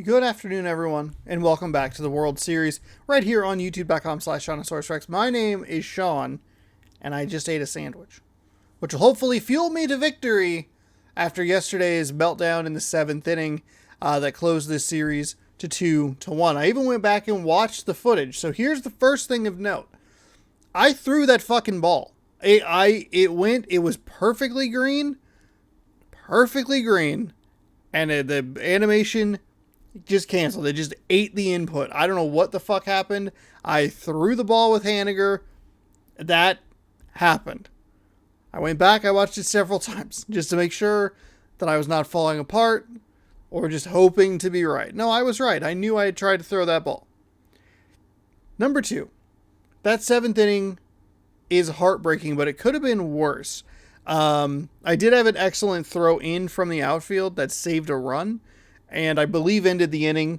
Good afternoon, everyone, and welcome back to the World Series right here on youtube.com/SeanOsaurusRex. My name is Sean, and I just ate a sandwich, which will hopefully fuel me to victory after yesterday's meltdown in the seventh inning that closed this series to 2-1. I even went back and watched the footage. So here's the first thing of note. I threw that fucking ball. It was perfectly green, and the animation just canceled. It just ate the input. I don't know what the fuck happened. I threw the ball with Haniger. That happened. I went back. I watched it several times just to make sure that I was not falling apart or just hoping to be right. No, I was right. I knew I had tried to throw that ball. Number two, that seventh inning is heartbreaking, but it could have been worse. I did have an excellent throw in from the outfield that saved a run, and I believe ended the inning,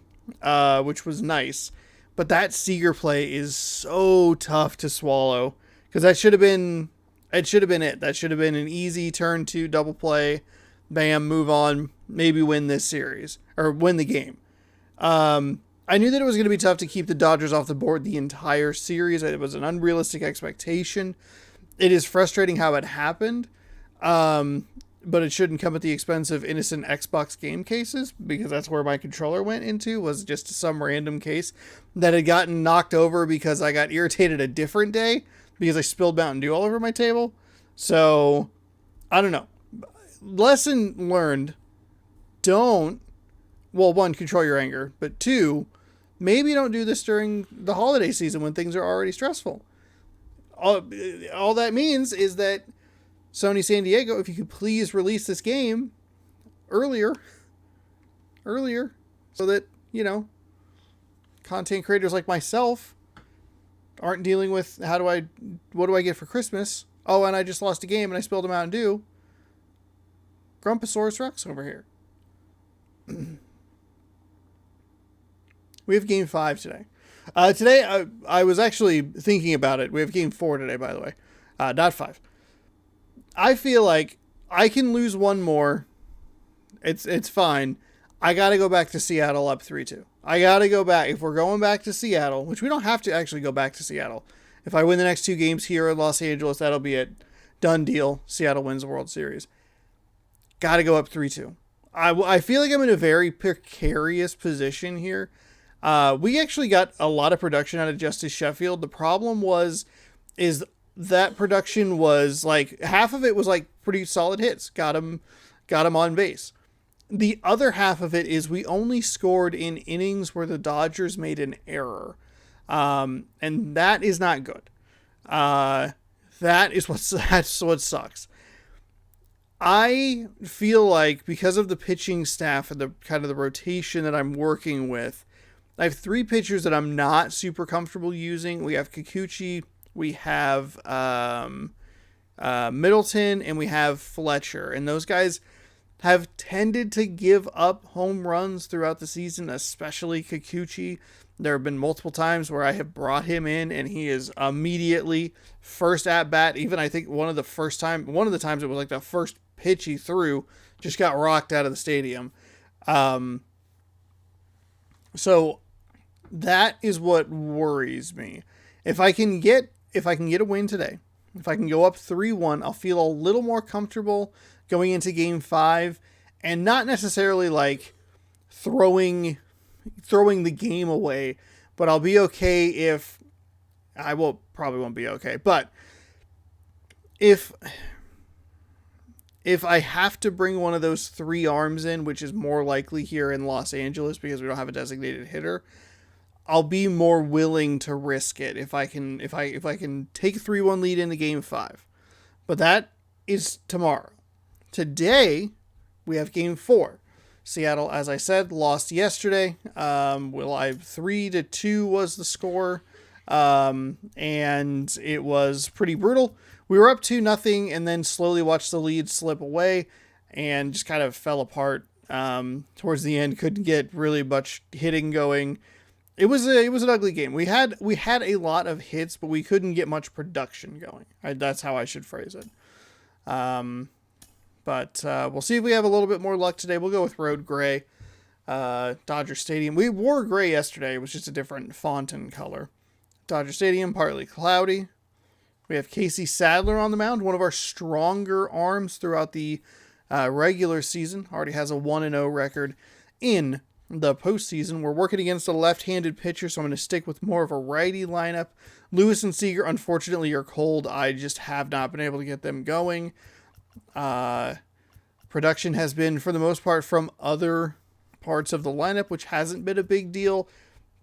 which was nice. But that Seager play is so tough to swallow because that should have been it. That should have been an easy turn to double play, bam, move on, maybe win this series or win the game. I knew that it was going to be tough to keep the Dodgers off the board the entire series. It was an unrealistic expectation. It is frustrating how it happened. But it shouldn't come at the expense of innocent Xbox game cases, because that's where my controller went into, was just some random case that had gotten knocked over because I got irritated a different day because I spilled Mountain Dew all over my table. So, I don't know. Lesson learned, one, control your anger, but two, maybe don't do this during the holiday season when things are already stressful. All that means is that Sony San Diego, if you could please release this game earlier, so that, content creators like myself aren't dealing with what do I get for Christmas? Oh, and I just lost a game and I spilled a Mountain Dew. Grumposaurus Rex over here. We have game 5 today. Today, I was actually thinking about it. We have game 4 today, by the way. Not 5. I feel like I can lose one more. It's fine. I got to go back to Seattle up 3-2. I got to go back. If we're going back to Seattle, which we don't have to actually go back to Seattle. If I win the next 2 games here in Los Angeles, that'll be it. Done deal. Seattle wins the World Series. Got to go up 3-2. I feel like I'm in a very precarious position here. We actually got a lot of production out of Justice Sheffield. The problem is that production was like half of it was like pretty solid hits. Got him on base. The other half of it is we only scored in innings where the Dodgers made an error. And that is not good. That's what sucks. I feel like because of the pitching staff and the kind of the rotation that I'm working with, I have 3 pitchers that I'm not super comfortable using. We have Kikuchi, we have Middleton, and we have Fletcher. And those guys have tended to give up home runs throughout the season, especially Kikuchi. There have been multiple times where I have brought him in, and he is immediately first at bat. Even I think one of the times it was like the first pitch he threw just got rocked out of the stadium. So that is what worries me. If I can get a win today, if I can go up 3-1, I'll feel a little more comfortable going into game 5 and not necessarily like throwing the game away, but I'll be okay if probably won't be okay. But if I have to bring one of those 3 arms in, which is more likely here in Los Angeles because we don't have a designated hitter, I'll be more willing to risk it if I can take a 3-1 lead into game 5. But that is tomorrow. Today, we have game 4. Seattle, as I said, lost yesterday. 3-2 was the score. And it was pretty brutal. We were up 2-0 and then slowly watched the lead slip away and just kind of fell apart. Towards the end, couldn't get really much hitting going. It was an ugly game. We had a lot of hits, but we couldn't get much production going. That's how I should phrase it. But we'll see if we have a little bit more luck today. We'll go with Road Gray. Dodger Stadium. We wore gray yesterday. It was just a different font and color. Dodger Stadium, partly cloudy. We have Casey Sadler on the mound, one of our stronger arms throughout the regular season. Already has a 1-0 record in the postseason. We're working against a left-handed pitcher, so I'm going to stick with more of a righty lineup. Lewis and Seager, unfortunately, are cold. I just have not been able to get them going. Production has been, for the most part, from other parts of the lineup, which hasn't been a big deal.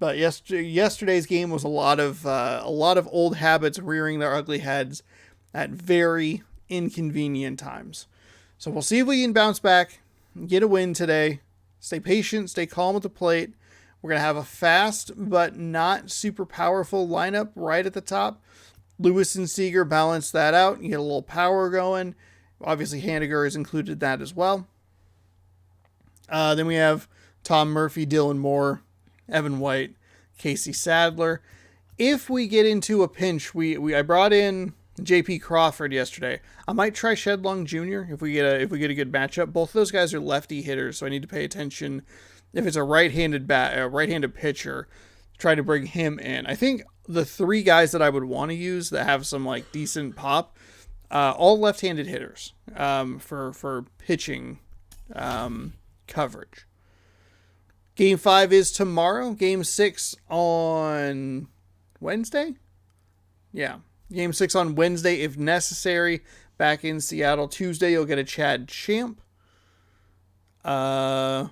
But yesterday's game was a lot of old habits rearing their ugly heads at very inconvenient times. So we'll see if we can bounce back, get a win today. Stay patient, stay calm at the plate. We're going to have a fast but not super powerful lineup right at the top. Lewis and Seager balance that out. You get a little power going. Obviously, Haniger is included in that as well. Then we have Tom Murphy, Dylan Moore, Evan White, Casey Sadler. If we get into a pinch, I brought in J.P. Crawford yesterday. I might try Shedlong Jr. if we get a good matchup. Both of those guys are lefty hitters, so I need to pay attention. If it's a right-handed pitcher, try to bring him in. I think the three guys that I would want to use that have some like decent pop, all left-handed hitters for pitching coverage. Game 5 is tomorrow. Game 6 on Wednesday? Yeah. Game 6 on Wednesday if necessary. Back in Seattle. Tuesday you'll get a Chad Champ. Yeah.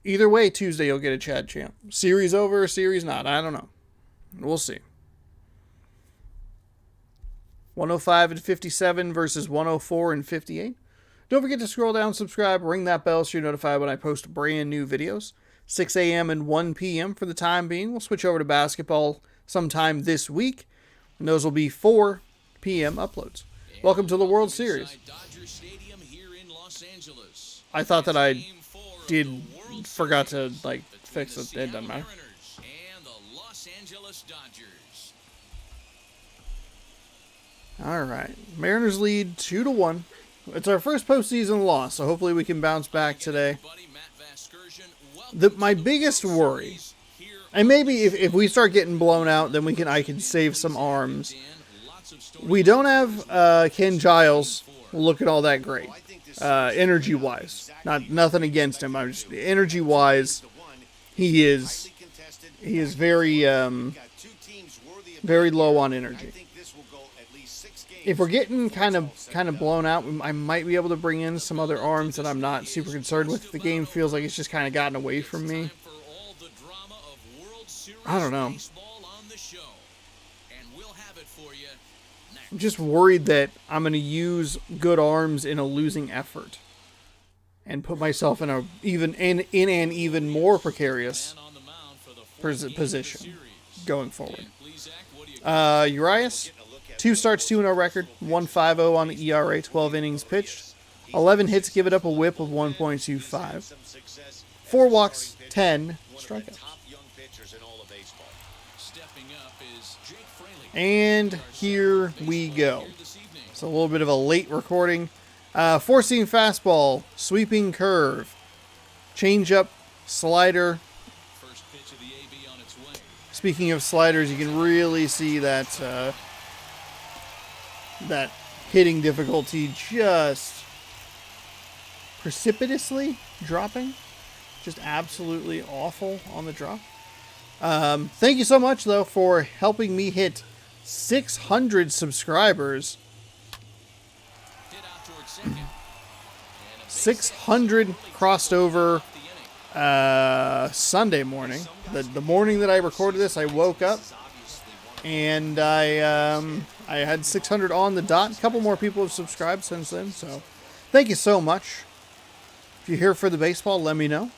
Either way, Tuesday you'll get a Chad Champ. Series over, series not. I don't know. We'll see. 105 and 57 versus 104 and 58. Don't forget to scroll down, subscribe, ring that bell so you're notified when I post brand new videos. 6 a.m. and 1 p.m. for the time being. We'll switch over to basketball sometime this week, and those will be 4 p.m. uploads. Welcome to the World Series. I thought that I forgot to fix it. It doesn't matter. All right, Mariners lead 2-1. It's our first postseason loss, so hopefully we can bounce back today. My biggest worry, and maybe if we start getting blown out, then I can save some arms. We don't have Ken Giles looking all that great, energy-wise. Nothing against him. I'm just energy-wise, he is very very low on energy. If we're getting kind of blown out, I might be able to bring in some other arms that I'm not super concerned with. The game feels like it's just kind of gotten away from me. I don't know. I'm just worried that I'm going to use good arms in a losing effort and put myself in an even more precarious position going forward. Urias, 2 starts, 2-0 record, 1.50 on the ERA, 12 innings pitched, 11 hits, give it up a whip of 1.25, 4 walks, 10 strikeouts. And here we go. It's a little bit of a late recording. 4-seam fastball, sweeping curve, changeup, slider. Speaking of sliders, you can really see that that hitting difficulty just precipitously dropping. Just absolutely awful on the drop. Thank you so much, though, for helping me hit 600 subscribers. 600 crossed over Sunday morning. The morning that I recorded this, I woke up and I had 600 on the dot. A couple more people have subscribed since then, so thank you so much. If you're here for the baseball, let me know.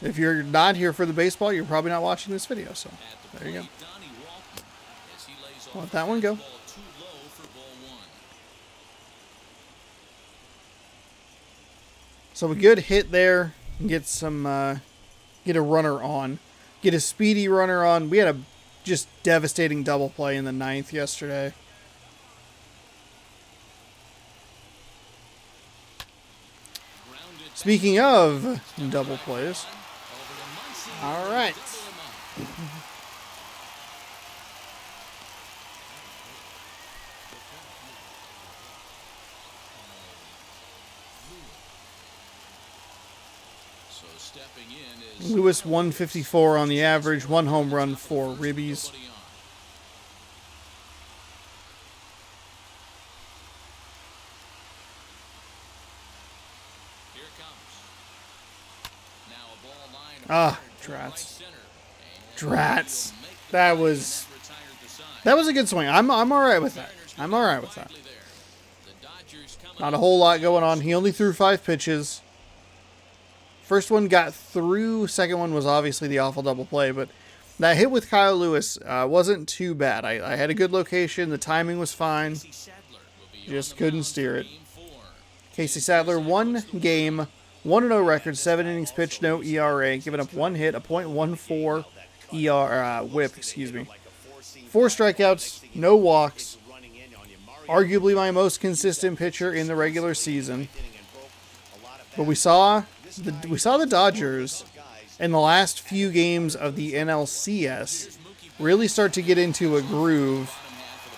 If you're not here for the baseball, you're probably not watching this video, so there you go. Let that one go. So a good hit there. Get some, get a runner on. Get a speedy runner on. We had a just devastating double play in the 9th yesterday. Speaking of double plays. All right. Lewis 154 on the average, 1 home run, 4 ribbies. Ah, Drats. Drats. That was a good swing. I'm all right with that. I'm all right with that. Not a whole lot going on. He only threw 5 pitches. First one got through. Second one was obviously the awful double play, but that hit with Kyle Lewis wasn't too bad. I had a good location. The timing was fine. Just couldn't steer it. Casey Sadler, 1 game, 1-0 record, 7 innings pitched, no ERA, giving up 1 hit, a .14 whip, excuse me. 4 strikeouts, no walks. Arguably my most consistent pitcher in the regular season. But we saw the Dodgers in the last few games of the NLCS really start to get into a groove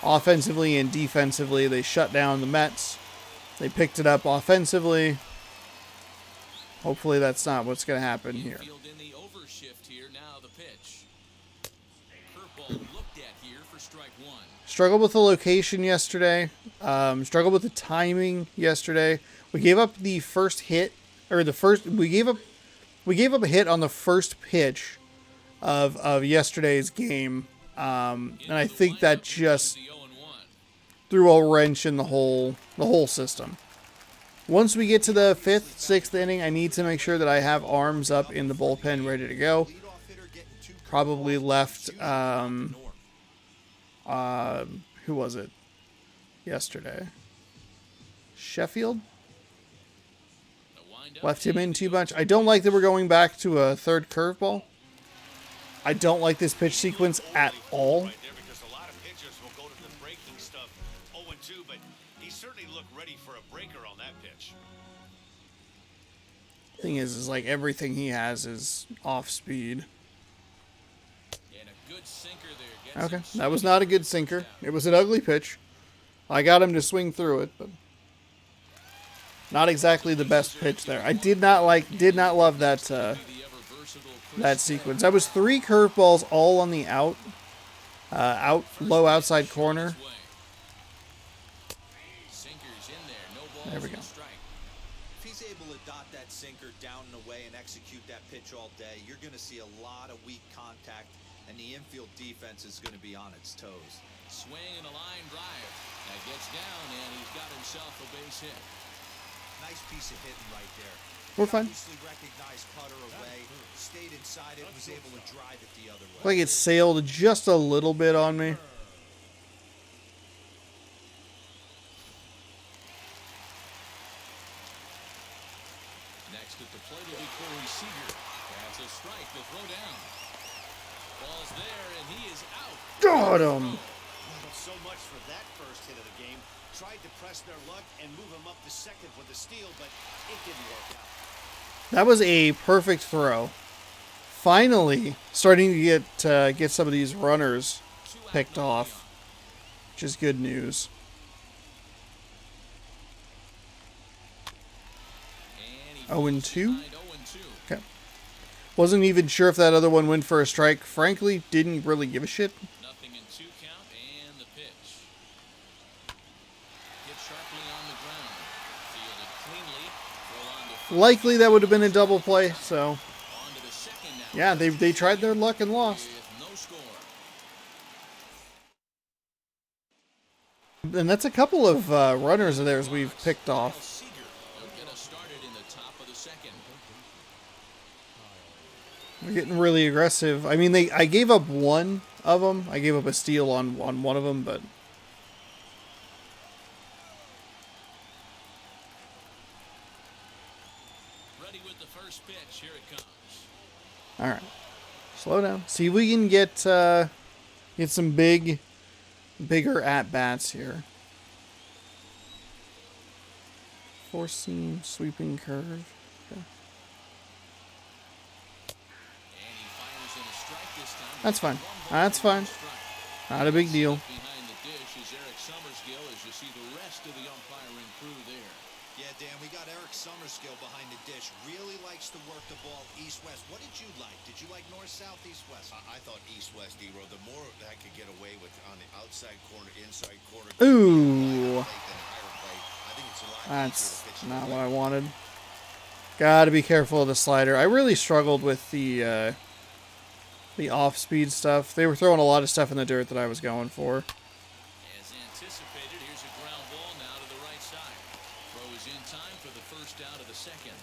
offensively and defensively. They shut down the Mets. They picked it up offensively. Hopefully that's not what's going to happen here. Struggled with the location yesterday. Struggled with the timing yesterday. We gave up the first hit, or we gave up a hit on the first pitch of yesterday's game, and I think that just threw a wrench in the whole system. Once we get to the 5th, 6th inning, I need to make sure that I have arms up in the bullpen ready to go. Probably left, who was it yesterday? Sheffield? Left him in too much. I don't like that we're going back to a 3rd curveball. I don't like this pitch sequence at all. Thing is like everything he has is off speed. Okay, that was not a good sinker. It was an ugly pitch. I got him to swing through it, but not exactly the best pitch there. I did not love that that sequence. That was 3 curveballs all on the low outside corner. There we go. If he's able to dot that sinker down and away and execute that pitch all day, you're going to see a lot of weak contact, and the infield defense is going to be on its toes. Swing and a line drive. That gets down, and he's got himself a base hit. Nice piece of hitting right there. We're fine. Recognized putter away, stayed inside it, was able to drive it the other way. Like it sailed just a little bit on me. Next at the plate will be Corey Seager. That's a strike to throw down. Ball's there, and he is out. Got him. So much for that first hit of the game. Tried to press their luck and move him up to second with a steal, but it didn't work out. That was a perfect throw. Finally, starting to get some of these runners picked off, which is good news. Oh, and 2. Okay. Wasn't even sure if that other one went for a strike. Frankly, didn't really give a shit. Likely that would have been a double play, so yeah, they tried their luck and lost. And that's a couple of runners of theirs we've picked off. They're getting really aggressive. I mean, I gave up one of them. I gave up a steal on one of them, but all right, slow down. See if we can get some bigger at bats here. 4-seam sweeping curve. And he fires in a strike this time. That's fine. One ball, That's fine. one strike. Not a big deal. Behind the dish is Eric Summersgill as you see the rest of the umpiring crew there. Yeah, Dan, we got Eric Summersgill behind the dish. Really likes to work the ball east-west. What did you like? Did you like north-south, east-west? I thought east-west, D-Row. The more that I could get away with on the outside corner, inside corner. Ooh. I think it's a lot That's easier to pitch not the what I way. wanted. Gotta be careful of the slider. I really struggled with the off-speed stuff. They were throwing a lot of stuff in the dirt that I was going for. As anticipated, here's a ground ball now to the right side. Throw is in time for the first out of the second.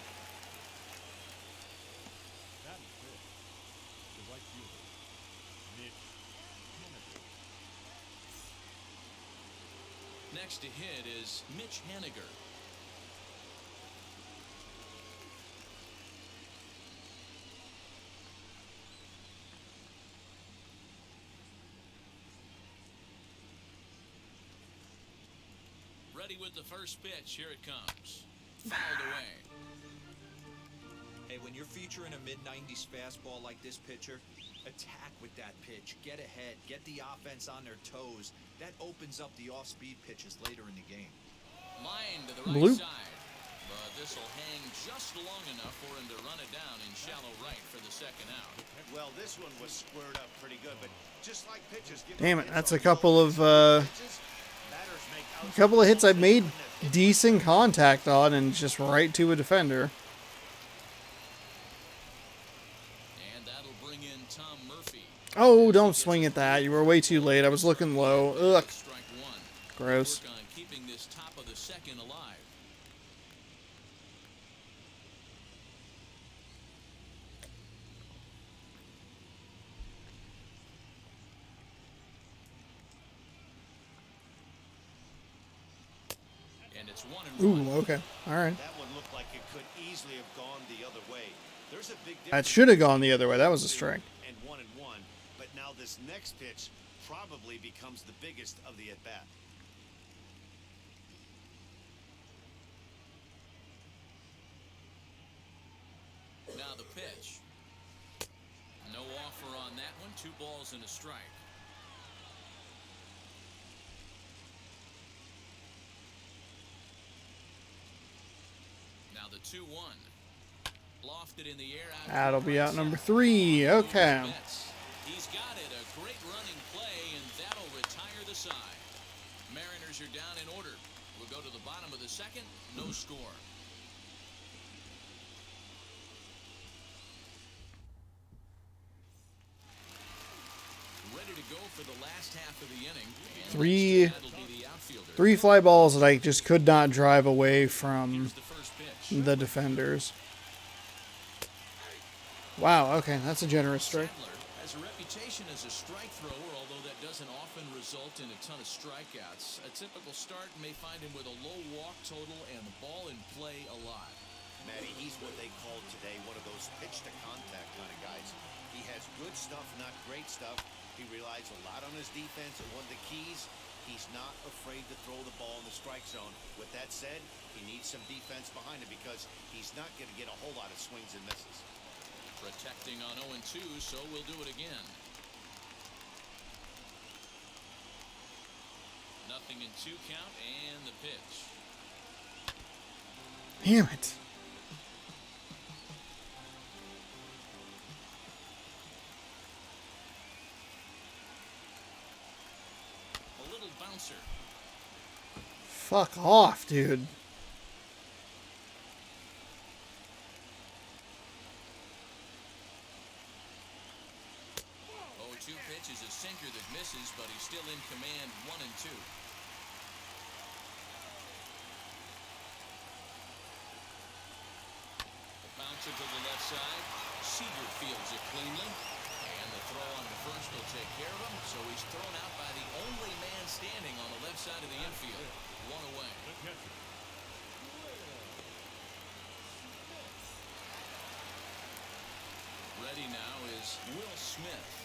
That is good. The right fielder, Mitch Haniger. Next to hit is Mitch Haniger. Ready with the first pitch. Here it comes. Fouled away. Hey, when you're featuring a mid-90s fastball like this pitcher, attack with that pitch. Get ahead. Get the offense on their toes. That opens up the off-speed pitches later in the game. Line to the right Blue. side. But this will hang just long enough for him to run it down in shallow right for the second out. Well, this one was squared up pretty good, but just like pitchers, Damn it, that's a couple of hits I've made decent contact on and just right to a defender. And that'll bring in Tom Murphy. Oh, don't swing at that. You were way too late. I was looking low. Ugh. Strike one. Gross. Work on keeping this top of the second alive. And it's 1-1. Ooh, okay. All right. That one looked like it could easily have gone the other way. There's a big That difference should have gone the other way. That was a strike. and 1-1, but now this next pitch probably becomes the biggest of the at-bat. Now the pitch. No offer on that one. 2 balls and a strike. Now the 2-1. Lofted in the air. Out That'll be out number 3. Okay. He's got it. A great running play, and that'll retire the side. Mariners are down in order. We'll go to the bottom of the second. No score. Ready to go for the last half of the inning. And Three- that'll be the outfielder. 3 fly balls that I just could not drive away from Here's the first pitch. the defenders. Wow, okay. That's a generous strike. Sadler has a reputation as a strike thrower, although that doesn't often result in a ton of strikeouts. A typical start may find him with a low walk total and the ball in play a lot. Matty, he's what they call today one of those pitch-to-contact kind of guys. He has good stuff, not great stuff. He relies a lot on his defense, and one of the keys, he's not afraid to throw the ball in the strike zone. With that said, he needs some defense behind him because he's not going to get a whole lot of swings and misses. Protecting on 0-2, so we'll do it again. Nothing in 2 count, and the pitch. Damn it. A little bouncer. Fuck off, dude. 0-2 pitch is a sinker that misses, but he's still in command. 1-2. The bouncer to the left side. Seager fields it cleanly. And the throw on the first will take care of him. So he's thrown out by the only man standing on the left side of the infield. 1 away. The catcher. Ready now is Will Smith.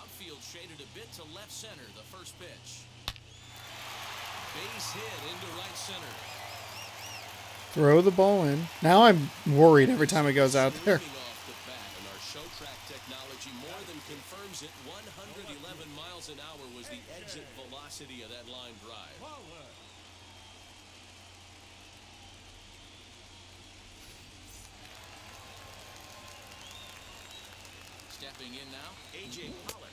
Outfield shaded a bit to left center, the first pitch. Base hit into right center. Throw the ball in. Now I'm worried every time it goes out there. Swinging off the bat, and our show track technology more than confirms it. 111 miles an hour was the exit velocity of that line drive. Stepping in now, A.J. Pollock,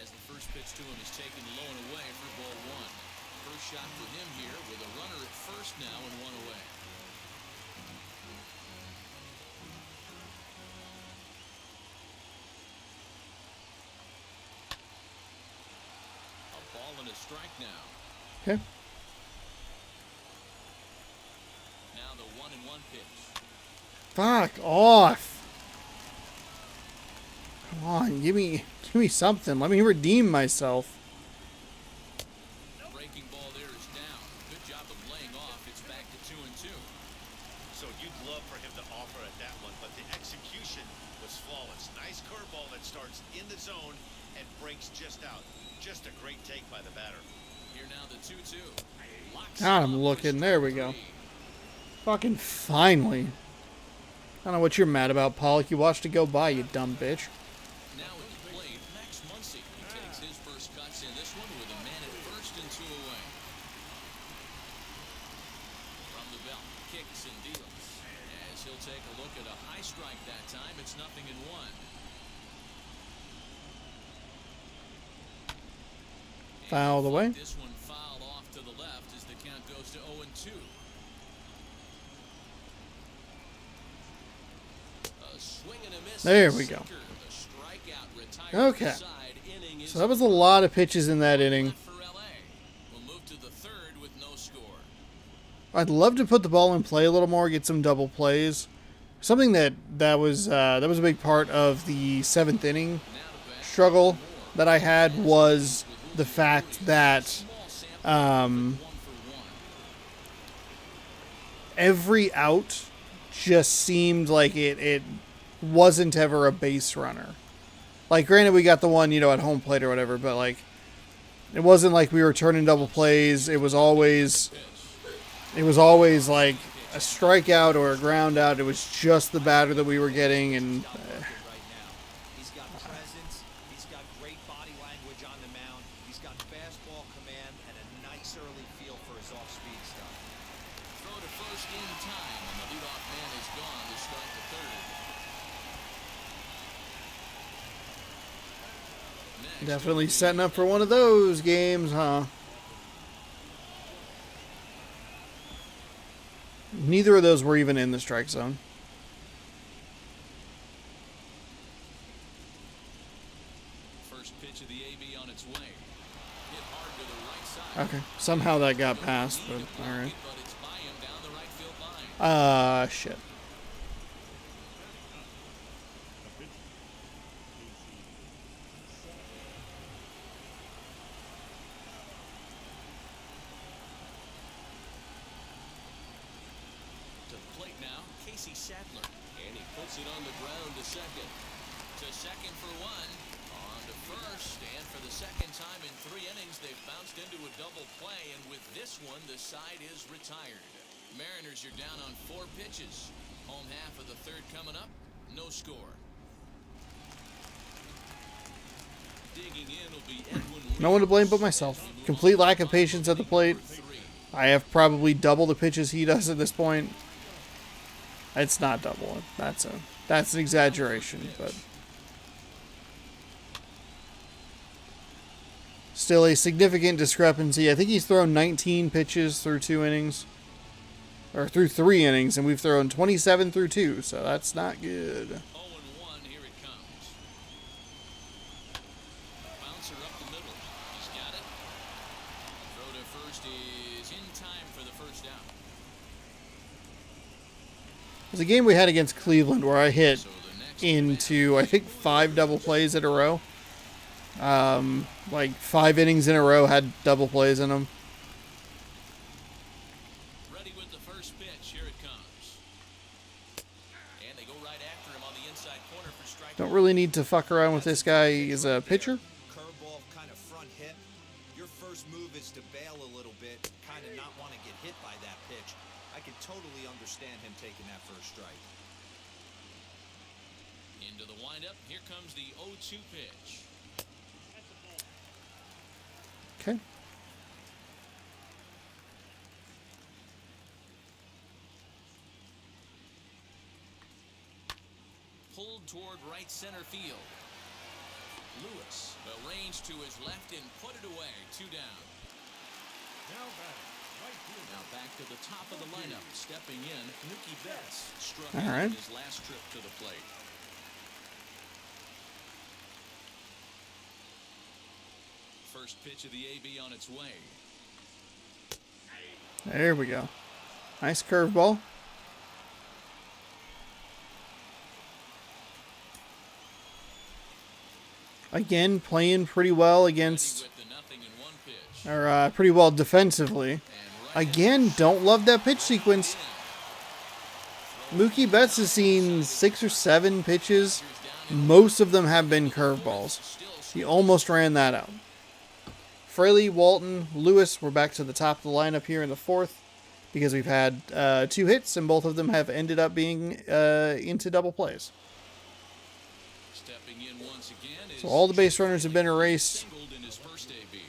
as the first pitch to him is taken low and away for ball one. First shot for him here with a runner at first now and one away. A ball and a strike now. Okay. Now the 1-1 pitch. Fuck off. Come on, give me something. Let me redeem myself. Breaking ball there is down. Good job of laying off. It's back to 2-2. So you'd love for him to offer at that one, but the execution was flawless. Nice curveball that starts in the zone and breaks just out. Just a great take by the batter. Here now the 2-2. God, I'm looking. There we go. Fucking finally. I don't know what you're mad about, Pollock. You watched it go by, you dumb bitch. Now at the plate, Max Muncy. He takes his first cuts in this one with a man at first and 2 away. From the belt, kicks and deals. As he'll take a look at a high strike that time, it's 0-1. Foul away. This one fouled off to the left as the count goes to 0-2. A swing and a miss. There we go. The strikeout retired Okay. side. Inning is So that was a lot of pitches in that inning. left for LA. We'll move to the third with no score. I'd love to put the ball in play a little more, get some double plays. Something that was a big part of the 7th inning Now to bat. struggle that I had was the fact that Small sample, 1 for 1. every out just seemed like it wasn't ever a base runner. Like, granted, we got the one, at home plate or whatever, but like, it wasn't like we were turning double plays. It was always like a strikeout or a ground out. It was just the batter that we were getting, and Right now, he's got presence. He's got great body language on the mound. He's got fastball command and a nice early feel for his off-speed stuff. Throw to first in time, and the leadoff man is gone to start the third. Next, definitely setting up for one of those games, huh? Neither of those were even in the strike zone. first pitch of the AB on its way. Hit hard to the right side. Okay, somehow that got passed, but all right. But it's by him down the right field line. Shit. To the plate now, Casey Sadler. And he puts it on the ground to second. To second for one. On to first. And for the second time in 3 innings, they've bounced into a double play. And with this one, the side is retired. Mariners are down on 4 pitches. Home half of the third coming up. No score. Digging in will be Edwin No one to blame but myself. Complete lack of patience at the plate. I have probably double the pitches he does at this point. It's not double. That's an exaggeration, but still a significant discrepancy. I think he's thrown 19 pitches through 2 innings. Or through 3 innings, and we've thrown 27 through 2, so that's not good. 0-1, here it comes. Bouncer up the middle. He's got it. Throw to first is in time for the first out. There's a game we had against Cleveland where I hit So the next into, I think, 5 double plays in a row. Like 5 innings in a row had double plays in them. ready with the first pitch. Here it comes. And they go right after him on the inside corner for strike. Don't really need to fuck around with this guy. He's a pitcher. Curveball kind of front hip, your first move is to bail a little bit, kind of not want to get hit by that pitch. I can totally understand him taking that first strike. Into the windup. Here comes the 0-2 pitch. Okay. Pulled toward right center field. Lewis, the range to his left and put it away. 2 down. Now batting, right fielder. Now back to the top of the lineup. Stepping in, Mookie Betts struck All out right. in his last trip to the plate. First pitch of the AB on its way. There we go. Nice curveball. Again, playing pretty well against, With the 0-1 pitch. or pretty well defensively. Again, don't love that pitch sequence. Mookie Betts has seen 6 or 7 pitches. Most of them have been curveballs. He almost ran that out. Fraley, Walton, Lewis, we're back to the top of the lineup here in the 4th because we've had 2 hits and both of them have ended up being into double plays. Stepping in once again is So all the base runners have been erased. singled in his first AB.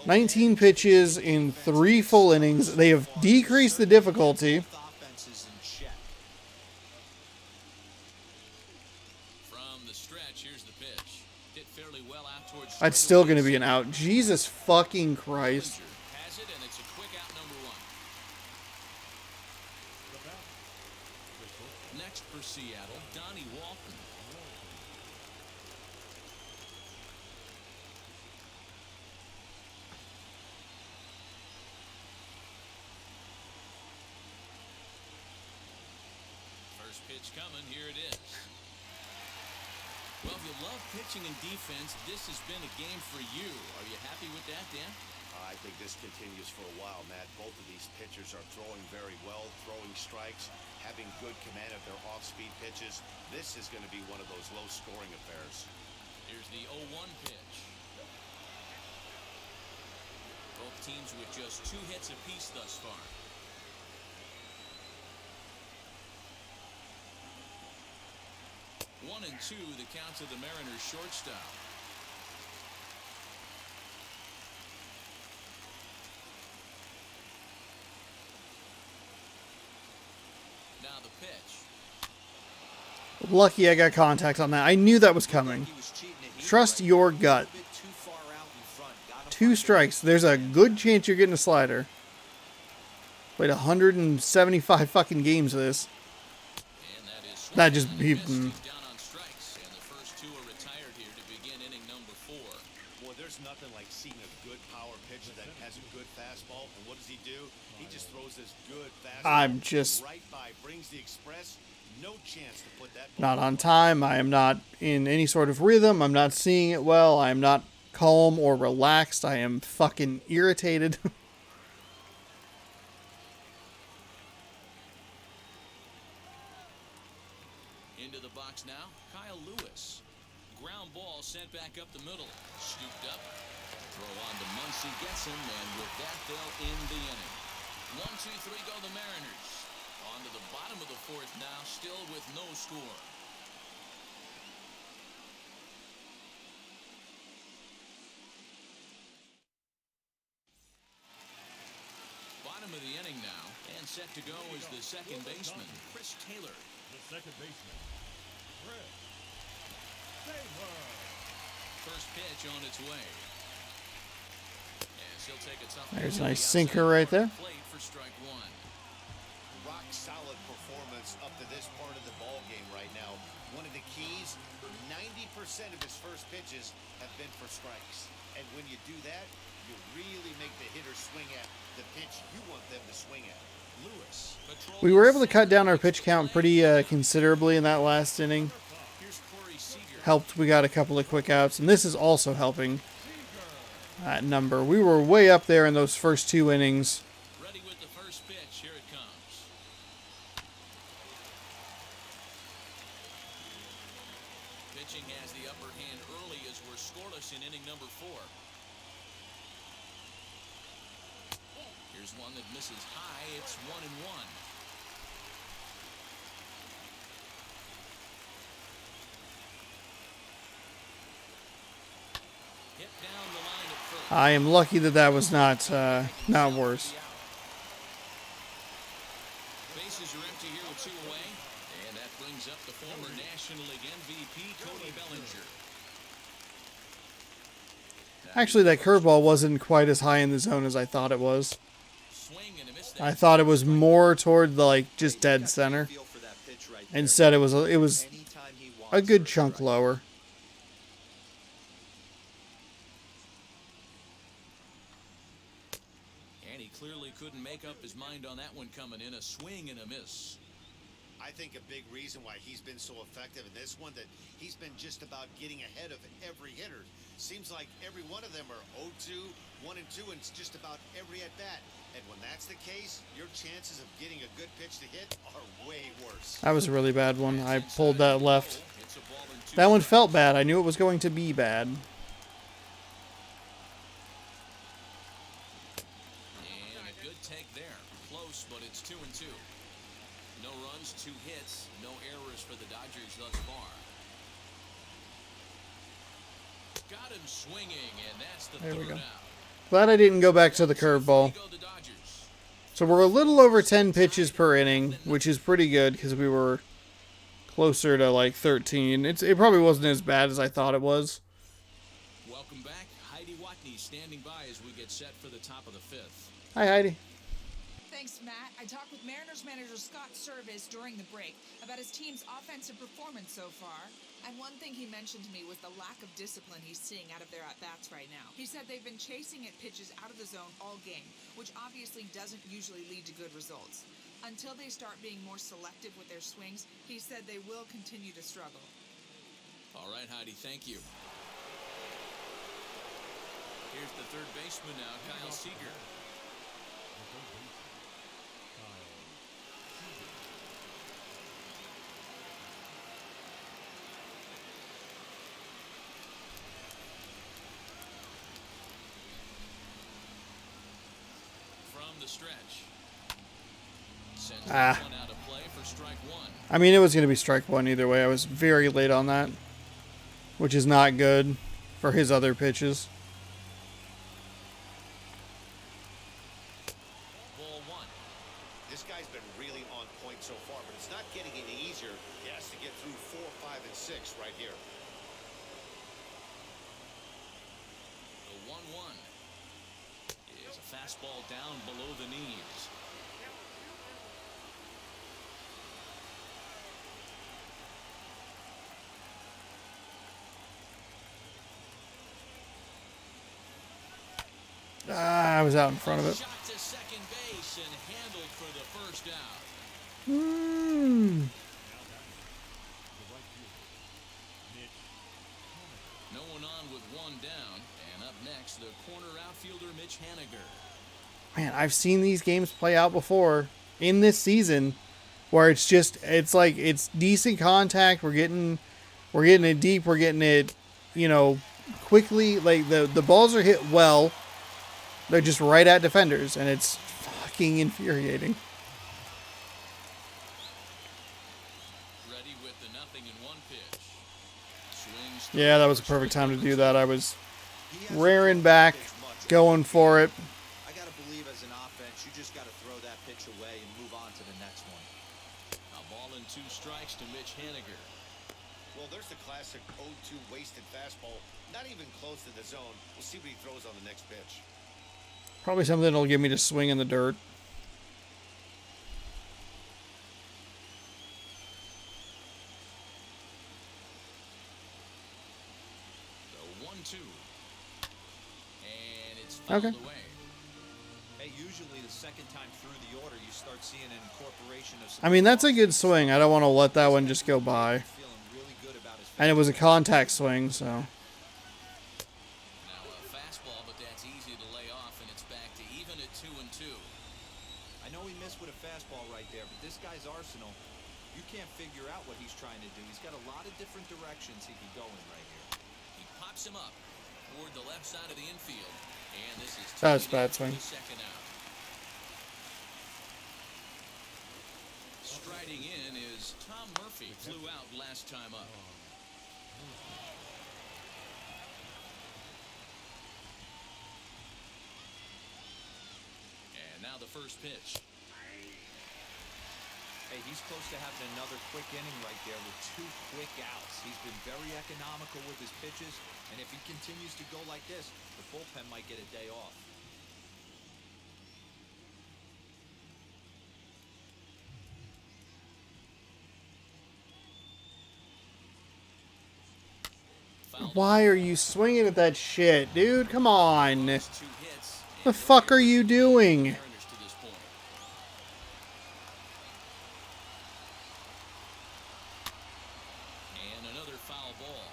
19 pitches in 3 full innings. They have decreased the difficulty. Offense is in check. From the stretch, here's the pitch. Hit fairly well out towards That's still going to be an out. Jesus fucking Christ. Has it, and it's a quick out number 1. The batter, the shortstop. Next for Seattle, Donnie Walton. First pitch coming, here it is. Well, if you love pitching and defense, this has been a game for you. Are you happy with that, Dan? I think this continues for a while, Matt. Both of these pitchers are throwing very well, throwing strikes, having good command of their off-speed pitches. This is going to be one of those low-scoring affairs. Here's the 0-1 pitch. Both teams with just 2 hits apiece thus far. One and 2, the count to the Mariners shortstop. Now the pitch. Lucky I got contact on that. I knew that was coming. He was cheating it. He Trust was your a gut. bit too far out in front. Gotta 2 find strikes. There's a good chance you're getting a slider. Played 175 fucking games of this. And that is That just swung he- and missed. He's down on strikes, and the first 2 are retired here to begin inning number 4. Boy, there's nothing like seeing a good power pitcher that has a good fastball. And what does he do? He just throws this good fastball. I'm just right by, brings the express. No chance to put that not on time. I am not in any sort of rhythm. I'm not seeing it well. I am not calm or relaxed. I am fucking irritated. Into the box now, Kyle Lewis. Ground ball sent back up the middle. Scooped up. Throw on to Muncy, gets him, and with that, they'll end the inning. 1, 2, 3 go the Mariners. On to the bottom of the 4th now, still with no score. Bottom of the inning now, and set to go is the second baseman, Chris Taylor. The second baseman, Chris Taylor. First pitch on its way. And she'll take a tough There's a one. nice sinker right there. Plate for strike 1. rock solid performance up to this part of the ball game right now. One of the keys, 90% of his first pitches have been for strikes. And when you do that, you really make the hitter swing at the pitch you want them to swing at. Lewis. We were able to cut down our pitch count pretty considerably in that last inning. Here's Corey Seager. Helped. We got a couple of quick outs, and this is also helping that number. We were way up there in those first 2 innings. Ready with the first pitch. Here it comes. Pitching has the upper hand early as we're scoreless in inning number 4. Here's one that misses high. It's 1-1. Hit down the line at first. I am lucky that that was not worse. Bases are empty here with 2 away. And that brings up the former National League MVP, Cody Bellinger. Actually, that curveball wasn't quite as high in the zone as I thought it was. Swing and a miss. I thought it was more toward the, like, just dead center. Feel for that pitch right there. Instead, it was Anytime he wants a good for a chunk strike. lower. And he clearly couldn't make up his mind on that one coming in. A swing and a miss. I think a big reason why he's been so effective in this one that he's been just about getting ahead of every hitter. Seems like every one of them are 0-2, 1-2, and it's just about every at bat. And when that's the case, your chances of getting a good pitch to hit are way worse. That was a really bad one. I pulled that left. It's a ball and 2 That one strikes. felt bad. I knew it was going to be bad. And a good take there. Close, but it's 2-2. No runs, 2 hits, no errors for the Dodgers thus far. Got him swinging, and that's the There we third go. out. Glad I didn't go back to the curveball. Go the Dodgers. So we're a little over 10 pitches per inning, which is pretty good because we were closer to like 13. It probably wasn't as bad as I thought it was. Welcome back. Heidi Watney standing by as we get set for the top of the 5th. Hi, Heidi. Thanks, Matt. I talked with Mariners manager Scott Service during the break about his team's offensive performance so far. And one thing he mentioned to me was the lack of discipline he's seeing out of their at-bats right now. He said they've been chasing at pitches out of the zone all game, which obviously doesn't usually lead to good results. Until they start being more selective with their swings, he said they will continue to struggle. All right, Heidi, thank you. Here's the third baseman now, Kyle Seager. From the stretch. Sends that one out of play for strike 1. I mean, it was going to be strike 1 either way. I was very late on that, which is not good for his other pitches. Ball 1. This guy's been really on point so far, but it's not getting any easier. He has to get through 4, 5, and 6 right here. The 1-1 is a fastball down below the knees. I was out in front of it. Shot to second base and handled for the first out. No one on with 1 down. And up next, the corner outfielder, Mitch Haniger. Man, I've seen these games play out before in this season where it's decent contact. We're getting it deep. We're getting it, quickly. Like the balls are hit well. They're just right at defenders, and it's fucking infuriating. Ready with the 0-1 pitch. Swings. Yeah, that was a perfect time to do that. I was rearing back, going for it. I gotta believe as an offense, you just gotta throw that pitch away and move on to the next one. A ball and 2 strikes to Mitch Haniger. Well, there's the classic 0-2 wasted fastball. Not even close to the zone. We'll see what he throws on the next pitch. Probably something that'll get me to swing in the dirt. The 1-2. And it's fouled Okay. away. Hey, usually the second time through the order, you start seeing an incorporation of some. I mean, that's a good swing. I don't want to let that one just go by. Feeling really good about his. And it was a contact swing, so. Now a fastball, but that's easy to lay off, and it's back to even at 2-2. I know he missed with a fastball right there, but this guy's arsenal, you can't figure out what he's trying to do. He's got a lot of different directions he could go in right here. He pops him up toward the left side of the infield, and this is That was taken bad in for swing. the second out. riding in is Tom Murphy. Flew out last time up. And now the first pitch. Hey, he's close to having another quick inning right there with 2 quick outs. He's been very economical with his pitches, and if he continues to go like this, the bullpen might get a day off. Why are you swinging at that shit, dude? Come on. 2 hits. The fuck are you doing? Mariners to this point. And another foul ball.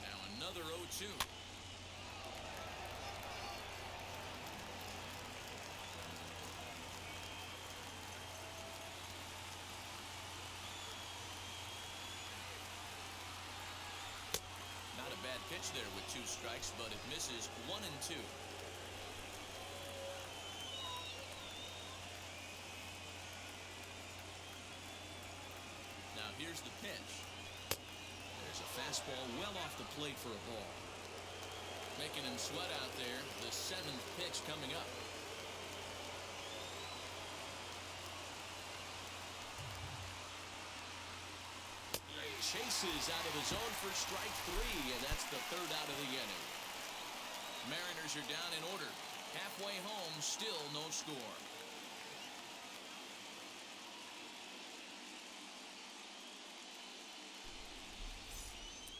Now another 0-2. Not a bad pitch there with 2 strikes, but it misses 1 and 2. Now here's the pitch. There's a fastball well off the plate for a ball. Making him sweat out there. The 7th pitch coming up. Chases out of the zone for strike 3, and that's the 3rd out of the inning. Mariners are down in order. Halfway home, still no score.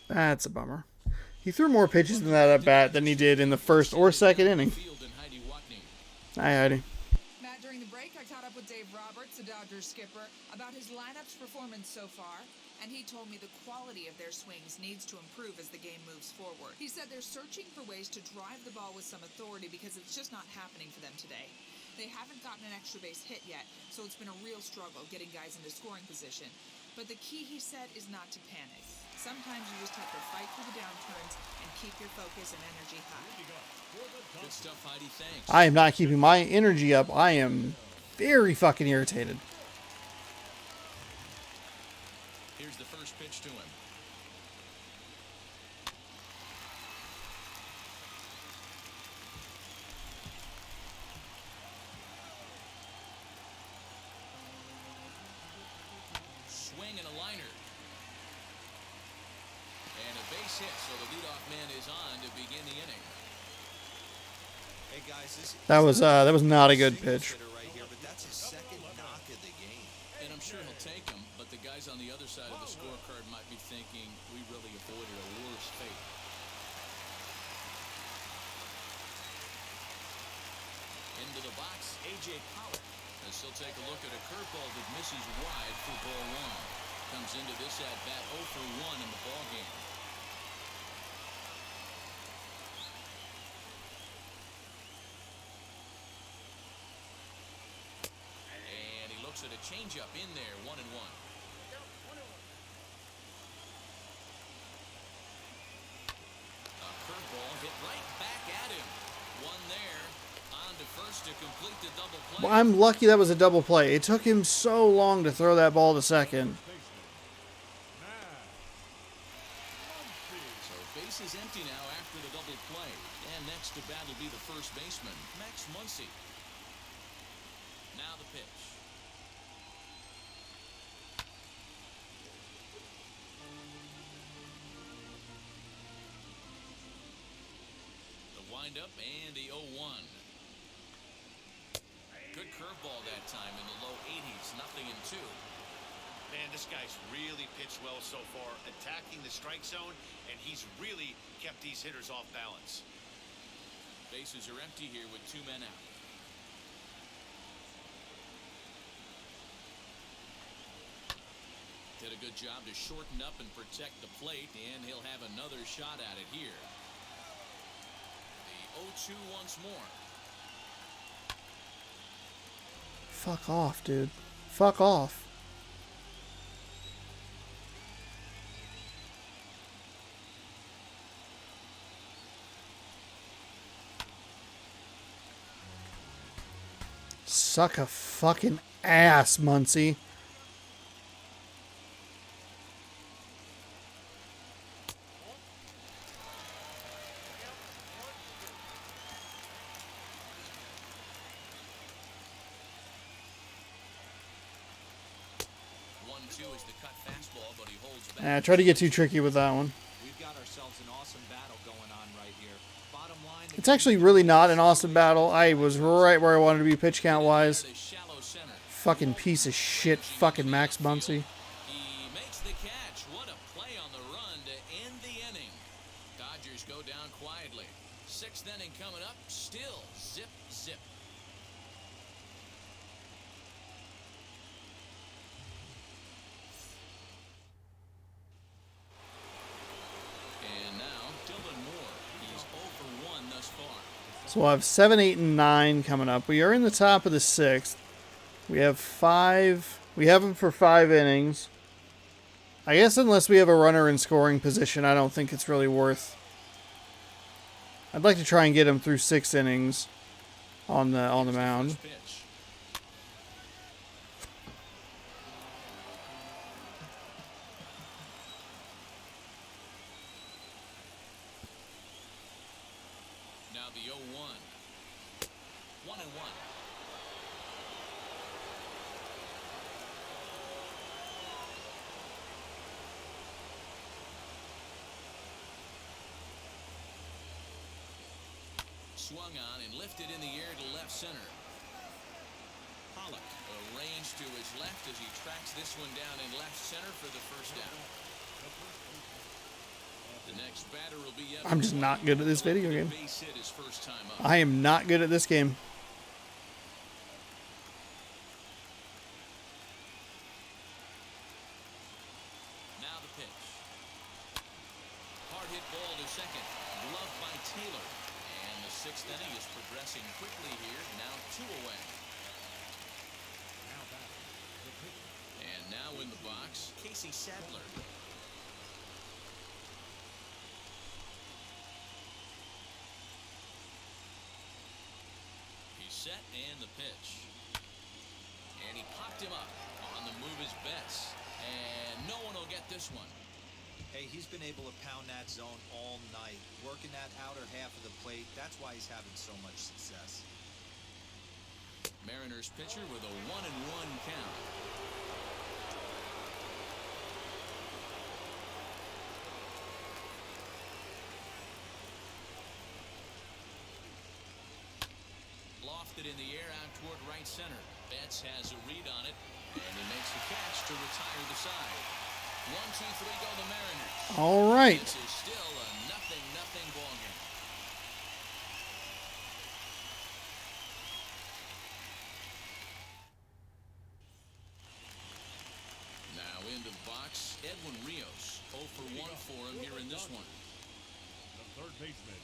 That's a bummer. He threw more pitches than that at bat than he did in the first or second inning. Field and Heidi Watney. Hi, Heidi. Matt, during the break, I caught up with Dave Roberts, the Dodgers skipper, about his lineup's performance so far, and he told me the quality of their swings needs to improve as the game moves forward. He said they're searching for ways to drive the ball with some authority because it's just not happening for them today. They haven't gotten an extra base hit yet, so it's been a real struggle getting guys into scoring position. But the key, he said, is not to panic. Sometimes you just have to fight through the downturns and keep your focus and energy high. Good stuff, Heidi. Thanks. I am not keeping my energy up. I am very fucking irritated. Here's the first pitch to him. Swing and a liner. And a base hit, so the leadoff man is on to begin the inning. Hey guys, That was not a good pitch. right here, but that's his 2nd knock of the game. And I'm sure he'll take him, but the guys on the other side of the scorecard might be thinking we really avoided a worse fate. Into the box, A.J. Pollock. As he'll take a look at a curveball that misses wide for ball 1. Comes into this at-bat 0 for 1 in the ballgame. And he looks at a changeup in there, 1-1. A curveball hit right back at him. One there. On to first to complete the double play. Well, I'm lucky that was a double play. It took him so long to throw that ball to second. So base is empty now after the double play. And next to bat will be the first baseman, Max Muncy. Now the pitch. The windup and the 0-1. Good curveball that time in the low 80s, 0-2. Man, this guy's really pitched well so far, attacking the strike zone, and he's really kept these hitters off balance. Bases are empty here with 2 men out. Did a good job to shorten up and protect the plate, and he'll have another shot at it here. The 0-2 once more. Fuck off, dude. Fuck off. Suck a fucking ass, Muncie. I tried to get too tricky with that one. We've got ourselves an awesome battle going on right here. Bottom line, It's actually really not an awesome battle. I was right where I wanted to be pitch count wise. Fucking piece of shit, fucking Max Muncy. He makes the catch. What a play on the run to end the inning. Dodgers go down quietly. Sixth inning coming up. Still zip, zip. And now, Dylan Moore. He's 0 for 1 thus far. So we'll have 7, 8, and 9 coming up. We are in the top of the 6th. We have 5. We have him for 5 innings. I guess unless we have a runner in scoring position, I don't think it's really worth. I'd like to try and get him through 6 innings on the mound. Pitch. Now the 0-1. 1-1. Swung on and lifted in the air to left center. Pollock arranged to his left as he tracks this one down in left center for the first down. The next batter will be I'm just not good at this video game. Base hit his first time up. I am not good at this game. Now the pitch. Hard hit ball to second. Gloved by Taylor. And the 6th inning is progressing quickly here. Now 2 away. And now in the box, Casey Sadler. He's set and the pitch. And he popped him up. On the move is Betts. And no one will get this one. hey, he's been able to pound that zone all night, working that outer half of the plate. That's why he's having so much success. Mariners pitcher with a 1-1 count. Lofted in the air out toward right center. Betts has a read on it, and he makes the catch to retire the side. 1, 2, 3 go the Mariners. All right. This is still a 0-0 ball game. Now into the box, Edwin Rios. 0 for 1 for him here in this one. The third baseman,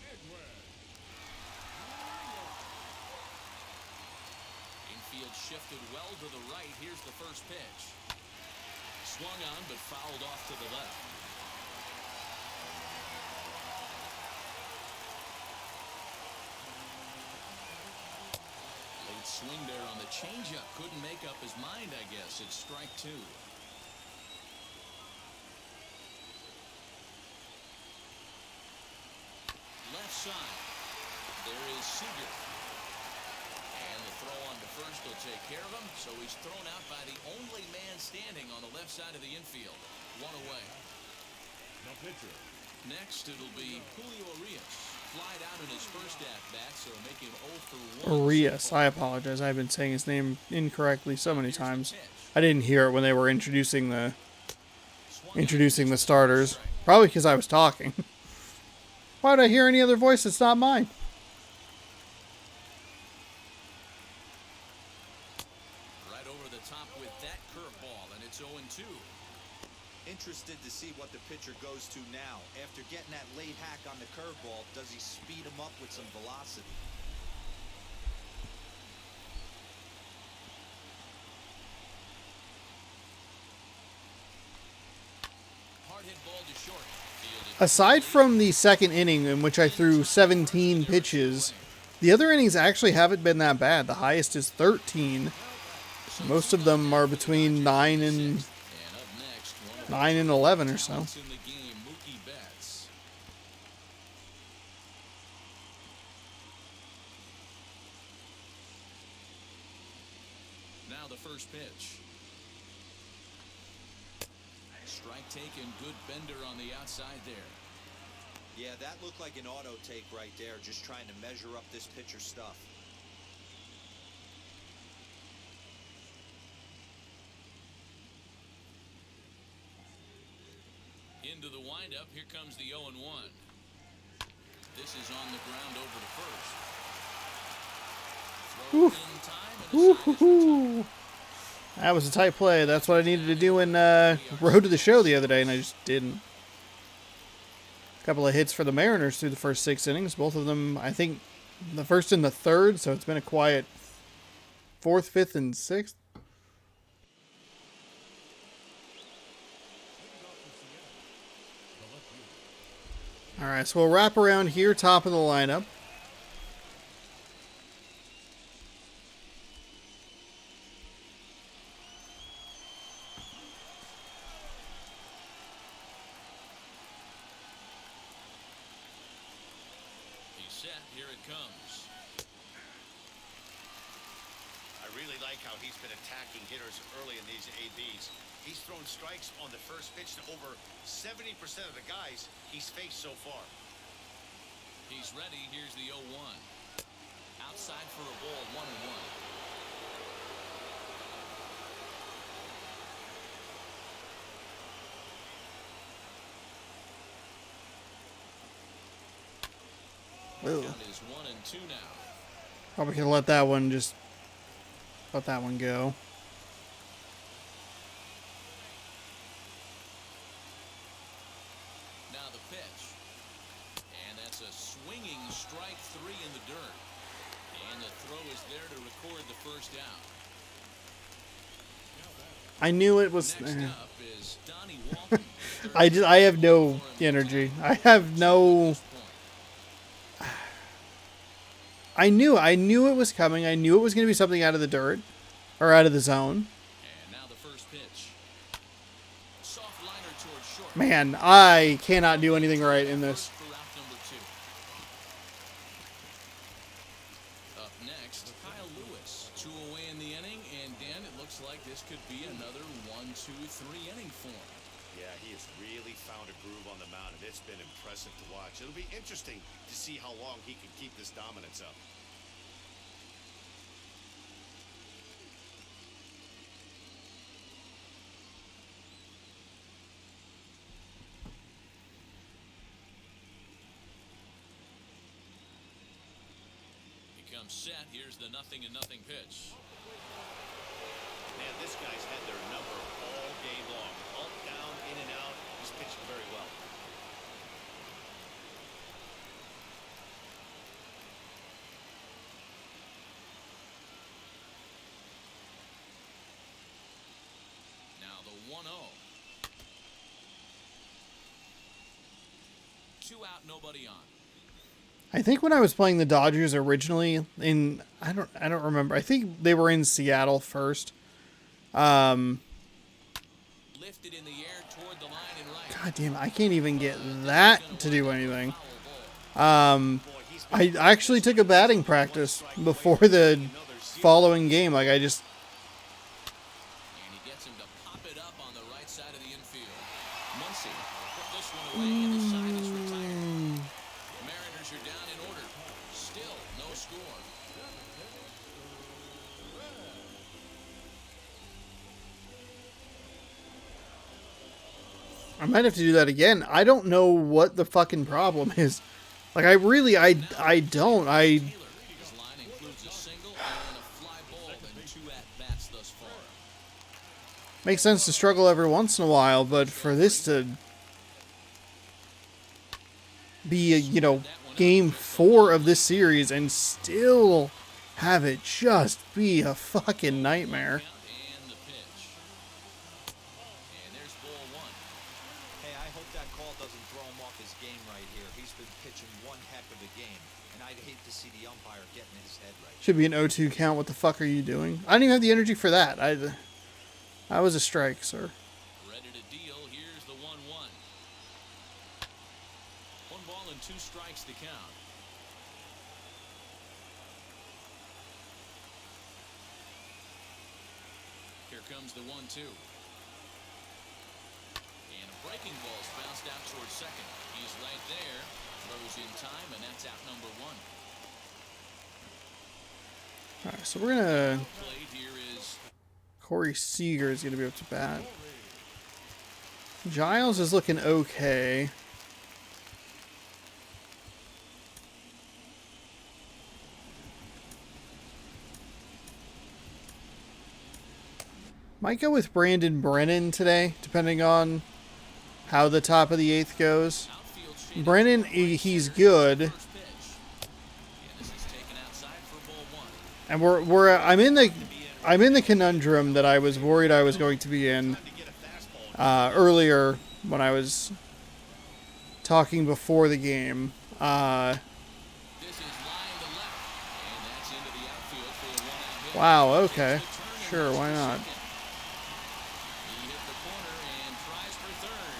Edwin. Infield shifted well to the right. Here's the first pitch. Swung on, but fouled off to the left. Late swing there on the changeup. Couldn't make up his mind, I guess. It's strike 2. Left side. There is Seager. And the throw on to first will take care of him. So he's thrown out by the only man standing on the left side of the infield. 1 away. The pitcher, Next, it'll be Julio Urias. Flied out in his first at-bat, so making 0 for 1. Urias. I apologize. I've been saying his name incorrectly so many times. I didn't hear it when they were introducing the starters. Probably because I was talking. Why would I hear any other voice that's not mine? Right over the top with that curveball, and it's 0-2. Interested to see what the pitcher goes to now. After getting that late hack on the curveball, does he speed him up with some velocity? Hard hit ball to short. Fielded Aside from the second inning in which I threw 17 pitches, The other innings actually haven't been that bad. The highest is 13. Most of them are between 9 and 11 or so. Now the first pitch. Strike taken, good bender on the outside there. Yeah, that looked like an auto take right there, just trying to measure up this pitcher's stuff. Into the windup, here comes the 0-1. This is on the ground over to first. Throw in time and a side is retired. That was a tight play. That's what I needed to do in Road to the Show the other day, and I just didn't. A couple of hits for the Mariners through the first 6 innings. Both of them, I think, the first and the third, so it's been a quiet 4th, 5th, and 6th. All right, so we'll wrap around here, top of the lineup. He's set, here it comes. I really like how he's been attacking hitters early in these ABs. He's thrown strikes on the first pitch to over 70% of the guys he's faced so far. He's ready, here's the 0-1. Outside for a ball, 1-1. Whoa. Count is 1-2 now. Probably could let that one go. Now the pitch. And that's a swinging strike 3 in the dirt. And the throw is there to record the first out. I knew it was. Next up is Donnie Walton. I have no energy. I have no. I knew it was coming. I knew it was going to be something out of the dirt or out of the zone. And now the first pitch. Soft liner towards short. Man, I cannot do anything right in this. For route number 2. Up next, Kyle Lewis. 2 away in the inning, and Dan, it looks like this could be another 1-2-3 inning for him. Yeah, he has really found a groove on the mound, and it's been impressive to watch. It'll be interesting to see how long he can keep this dominance up. He comes set. Here's the 0-0 pitch. Man, this guy's had their number all game long. Up, down, in and out. He's pitched very well. Now the 1-0. 2 out, nobody on. I think when I was playing the Dodgers originally I don't remember. I think they were in Seattle first. Lifted in the air toward the line and right. God damn, I can't even get that to do anything. I actually took a batting practice before the following game. Like, I just... And he gets him to pop it up on the right side of the infield. Muncy put this one away and the side is retired. Mariners are down in order. Still no score. I might have to do that again. I don't know what the fucking problem is. Like, I really, I don't. His line includes a single and a fly ball and 2 at-bats thus far. Makes sense to struggle every once in a while, but for this to be, game 4 of this series and still have it just be a fucking nightmare. And the pitch. And there's ball 1. Hey, I hope that call doesn't throw him off his game right here. He's been pitching one heck of a game. and I'd hate to see the umpire getting his head right. Should be an 0-2 count. What the fuck are you doing? I didn't even have the energy for that. I was a strike, sir. Ready to deal. Here's the 1-1. 1 ball and 2 strikes to count. Here comes the 1-2. And a breaking ball's bounced out towards second. He's right there. Throws in time, and that's out number 1. All right, so we're gonna. Played here is Corey Seager is gonna be up to bat. Giles is looking okay. Might go with Brandon Brennan today, depending on how the top of the 8th goes. outfield shaded Brennan, he's good, first pitch. And this is taken outside for ball 1. and I'm in the conundrum that I was worried I was going to be in earlier when I was talking before the game. This is line to left, and that's into the outfield for a 1-out hit. Wow, okay. Sure, why not? He hit the corner and tries for third.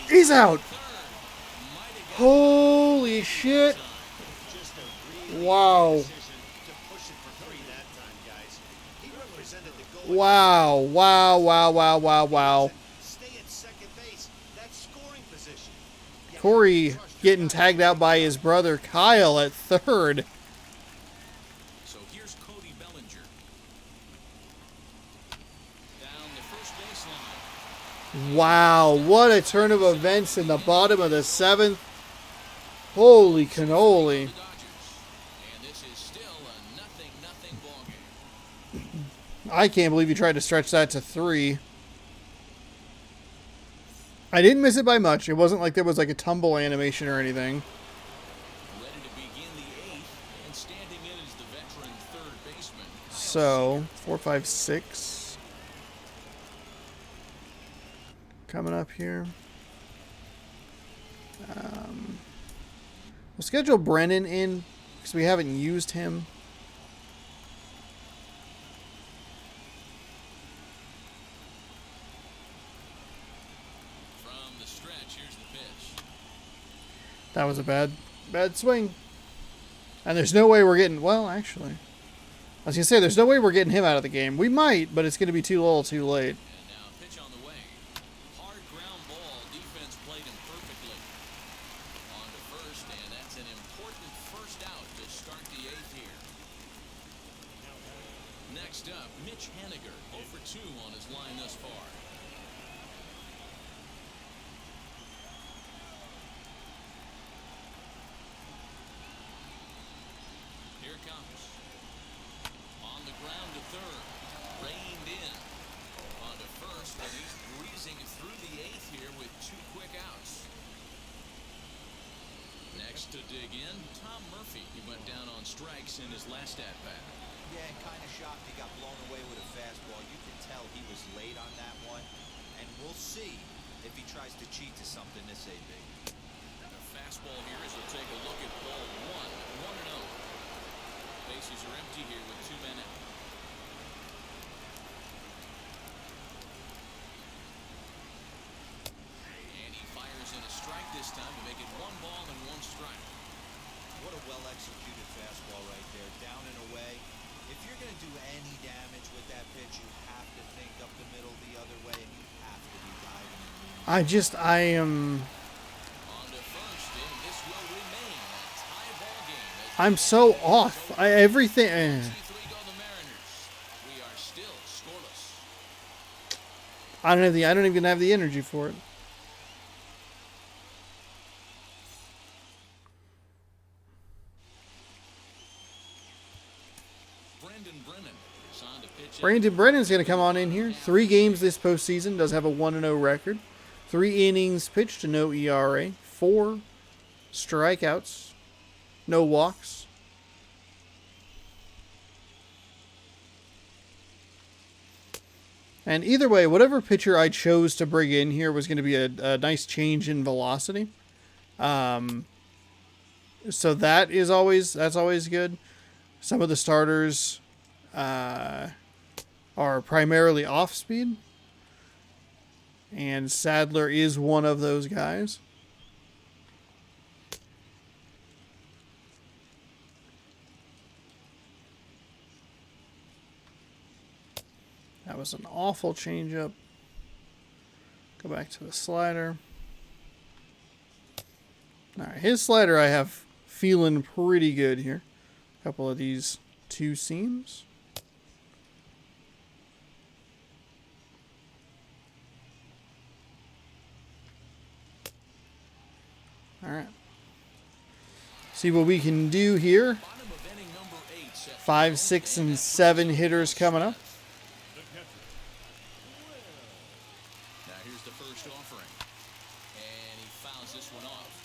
And He's out! third. Might have got Holy shit! Just a really Wow. decision to push it for 3 that time, guys. He represented the goal. Wow, wow, wow, wow, wow, wow. Stay at second base. That's scoring position. You Corey have to trust your getting guys. tagged out by his brother Kyle at third. So here's Cody Bellinger. Down the first baseline. Wow, what a turn of events in the bottom of the 7th. Holy cannoli. The Dodgers. And this is still a 0-0 ball game. I can't believe you tried to stretch that to 3. I didn't miss it by much. It wasn't like there was like a tumble animation or anything. Ready to begin the 8th, and standing in is the veteran third baseman. So, 4, 5, 6. Coming up here. We'll schedule Brennan in because we haven't used him. From the stretch, here's the pitch. That was a bad swing. And there's no way we're getting... Well, actually. I was going to say, there's no way we're getting him out of the game. We might, but it's going to be too little too late. And now pitch on the way. Hard ground ball. Defense played him perfectly. On to first, and that's an important first out to start the 8th here. Next up, Mitch Haniger, 0 for 2 on his line thus far. Here it comes. On the ground to third. Reined in. On to first, and he's breezing through the 8th here with 2 quick outs. Next to dig in, Tom Murphy. He went down on strikes in his last at-bat. Yeah, and kind of shocked he got blown away with a fastball. You can tell he was late on that one, and we'll see if he tries to cheat to something this AB. The fastball here as we'll take a look at ball 1, 1-0. Bases are empty here with 2 men out. And he fires in a strike this time to make it 1 ball and 1 strike. What a well-executed fastball right there, down and away. If you're going to do any damage with that pitch, you have to think up the middle the other way, and you have to be diving and leaning. I am... On to first, and this will remain a tie ball game. I'm so off. Everything... 3 go the Mariners. We are still scoreless. I don't even have the energy for it. Brandon Brennan's going to come on in here. 3 games this postseason. Does have a 1-0 record. 3 innings pitched, no ERA. 4 strikeouts. No walks. And either way, whatever pitcher I chose to bring in here was going to be a nice change in velocity. So that's always good. Some of the starters are primarily off speed, and Sadler is one of those guys. That was an awful changeup. Go back to the slider. All right, his slider I have feeling pretty good here. A couple of these two seams. All right. See what we can do here. Bottom of inning number 8. Set 5, 6, and 7 hitters coming up. Now here's the first offering. And he fouls this one off.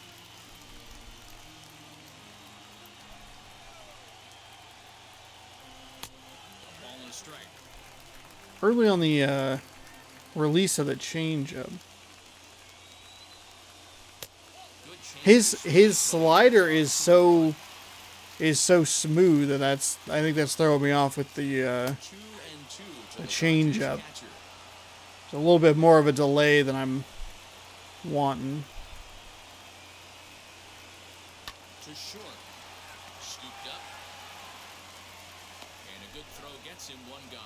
A ball and a strike. Early on the release of the changeup. Good change. His slider is so smooth that I think that's throwing me off with the 2 and 2 to the the changeup. catcher. It's a little bit more of a delay than I'm wanting. To short. Scooped up. And a good throw gets him one gone.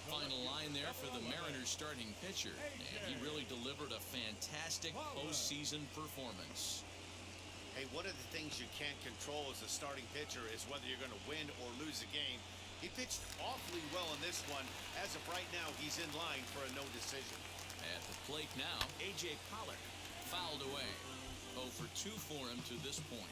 Final line there for the Mariners starting pitcher. And he really delivered a fantastic postseason performance. Hey, one of the things you can't control as a starting pitcher is whether you're going to win or lose a game. He pitched awfully well in this one. As of right now, he's in line for a no decision. At the plate now, A.J. Pollock fouled away. 0 for 2 for him to this point.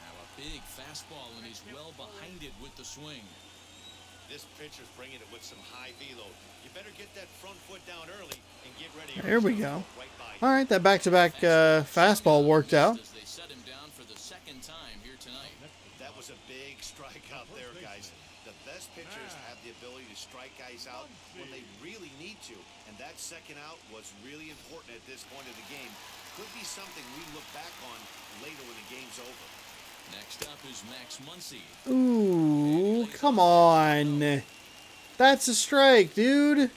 Now a big fastball, and he's well behind it with the swing. This pitcher's bringing it with some high velo. You better get that front foot down early and get ready. There we go. Right by you. All right, that back-to-back fastball worked out. As they set him down for the second time here tonight. That was a big strike out there, guys. The best pitchers have the ability to strike guys out when they really need to. And that second out was really important at this point of the game. Could be something we look back on later when the game's over. Next up is Max Muncy. Ooh, come on. That's a strike, dude. 1-0.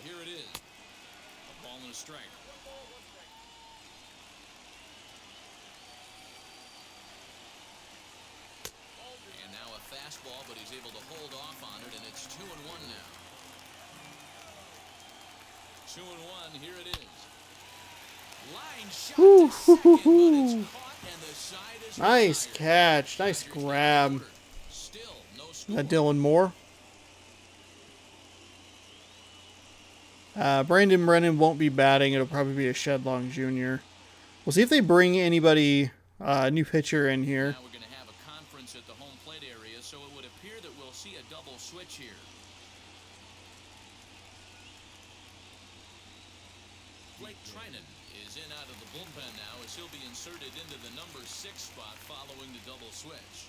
Here it is. A ball and a strike. And now a fastball, but he's able to hold off on it, and it's 2-1 now. 2-1. Here it is. Line shot to second, but it's caught, and the side is Nice retired. catch. Nice grab. Still no Is score. that Dylan Moore? Brandon Brennan won't be batting. It'll probably be a Shedlong Jr. We'll see if they bring anybody, new pitcher in here. Now we're going to have a conference at the home plate area, so it would appear that we'll see a double switch here. Blake Trinan is in out of the bullpen now as he'll be inserted into the number 6 spot following the double switch.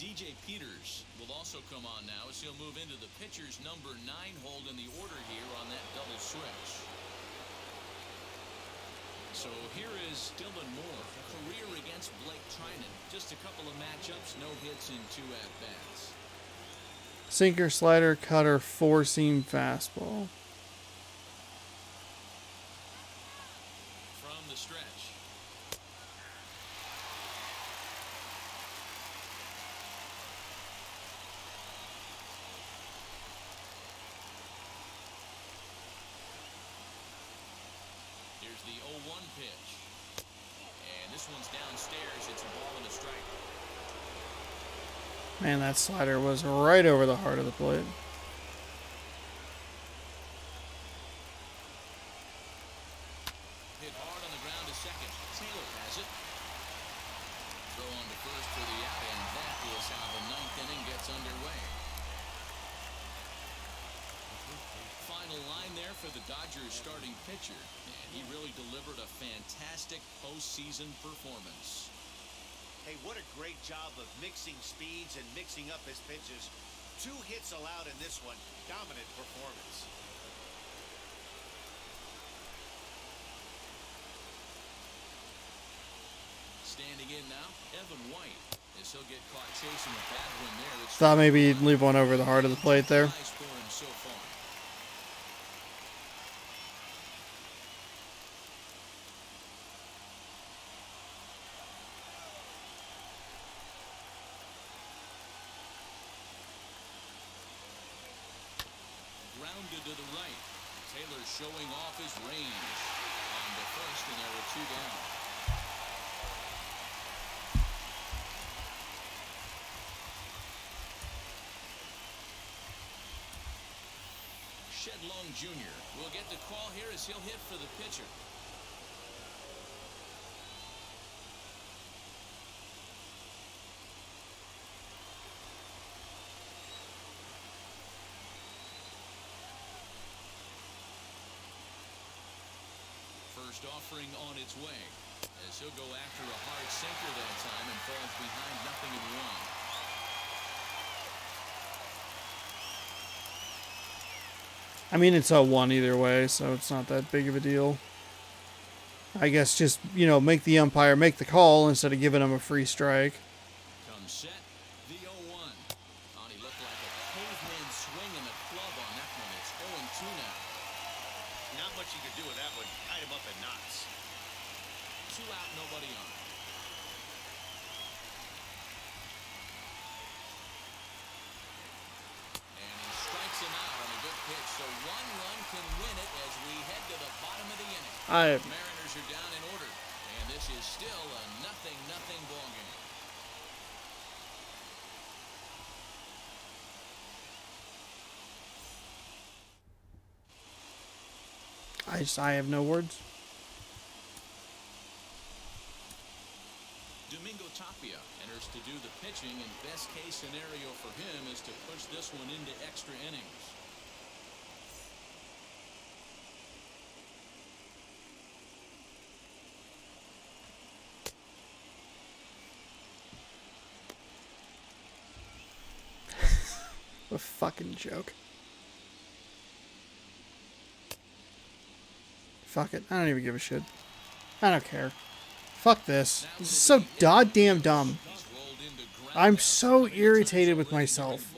DJ Peters will also come on now as he'll move into the pitcher's number 9 hold in the order here on that double switch. So here is Dylan Moore, career against Blake Trinan. Just a couple of matchups, no hits in 2 at-bats. Sinker, slider, cutter, 4-seam fastball. From the stretch. Here's the 0-1 pitch. And this one's downstairs. It's a ball and a strike. Man, that slider was right over the heart of the plate. Hit hard on the ground to second. Taylor has it. Throw on to first for the out, and that is how the 9th inning gets underway. Final line Dodgers starting pitcher, and he really delivered a fantastic postseason performance. Hey, what a great job of mixing speeds and mixing up his pitches. 2 hits allowed in this one. Dominant performance. Standing in now, Evan White. As he'll get caught chasing a bad one there. It's Thought maybe he'd leave one over the heart of the plate there. nice for him so far. Grounded to the right. Taylor showing off his range. On to first, and there were 2 down. Shedlong Jr. will get the call here as he'll hit for the pitcher. First offering on its way as he'll go after a hard sinker that time and falls behind 0-1. I mean, it's a 1 either way, so it's not that big of a deal. I guess just, you know, make the umpire make the call instead of giving him a free strike. Comes set, the 0-1. He looked like a caveman swinging the club on that one. It's 0-2 now. Not much you could do with that one. Tied him up in knots. 2 out, nobody on. And he strikes him out on a good pitch, so 1 run can win it as we head to the bottom of the inning. Mariners are down in order, and this is still a 0-0 ball game. I have no words. Domingo Tapia enters to do the pitching, and best case scenario for him is to push this one into extra innings. A fucking joke. Fuck it. I don't even give a shit. I don't care. Fuck this. This is so goddamn dumb. He's rolled into ground. I'm so irritated with myself.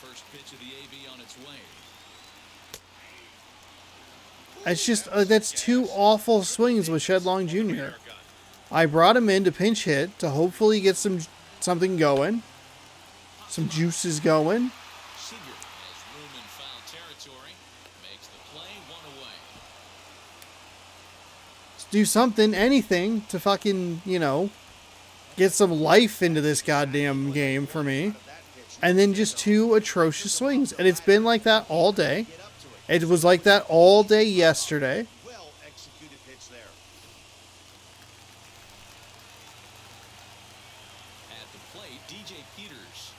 First pitch of the AB on its way. It's just, that's 2 awful swings with Shedlong Jr. I brought him in to pinch hit to hopefully get something going. Some juices going. Seager has room in foul territory. Makes the play, 1 away. Do something, anything to fucking, you know, get some life into this goddamn game for me. And then just 2 atrocious swings. And it's been like that all day. It was like that all day yesterday. Well executed pitch there. At the plate, DJ Peters.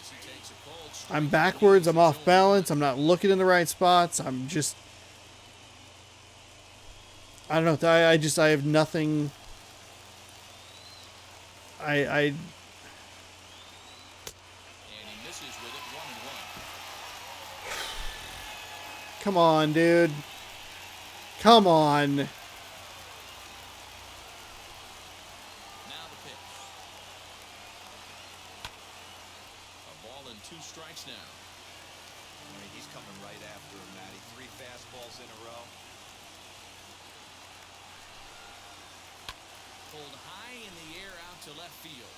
As he takes a cold strike. I'm backwards. I'm off balance. I'm not looking in the right spots. I'm just... I don't know. I have nothing... And he misses with it, 1-1. Come on, dude. Come on. Now the pitch. A ball and 2 strikes now. I mean, he's coming right after him, Matty. 3 fastballs in a row. Pulled high in the air out to left field.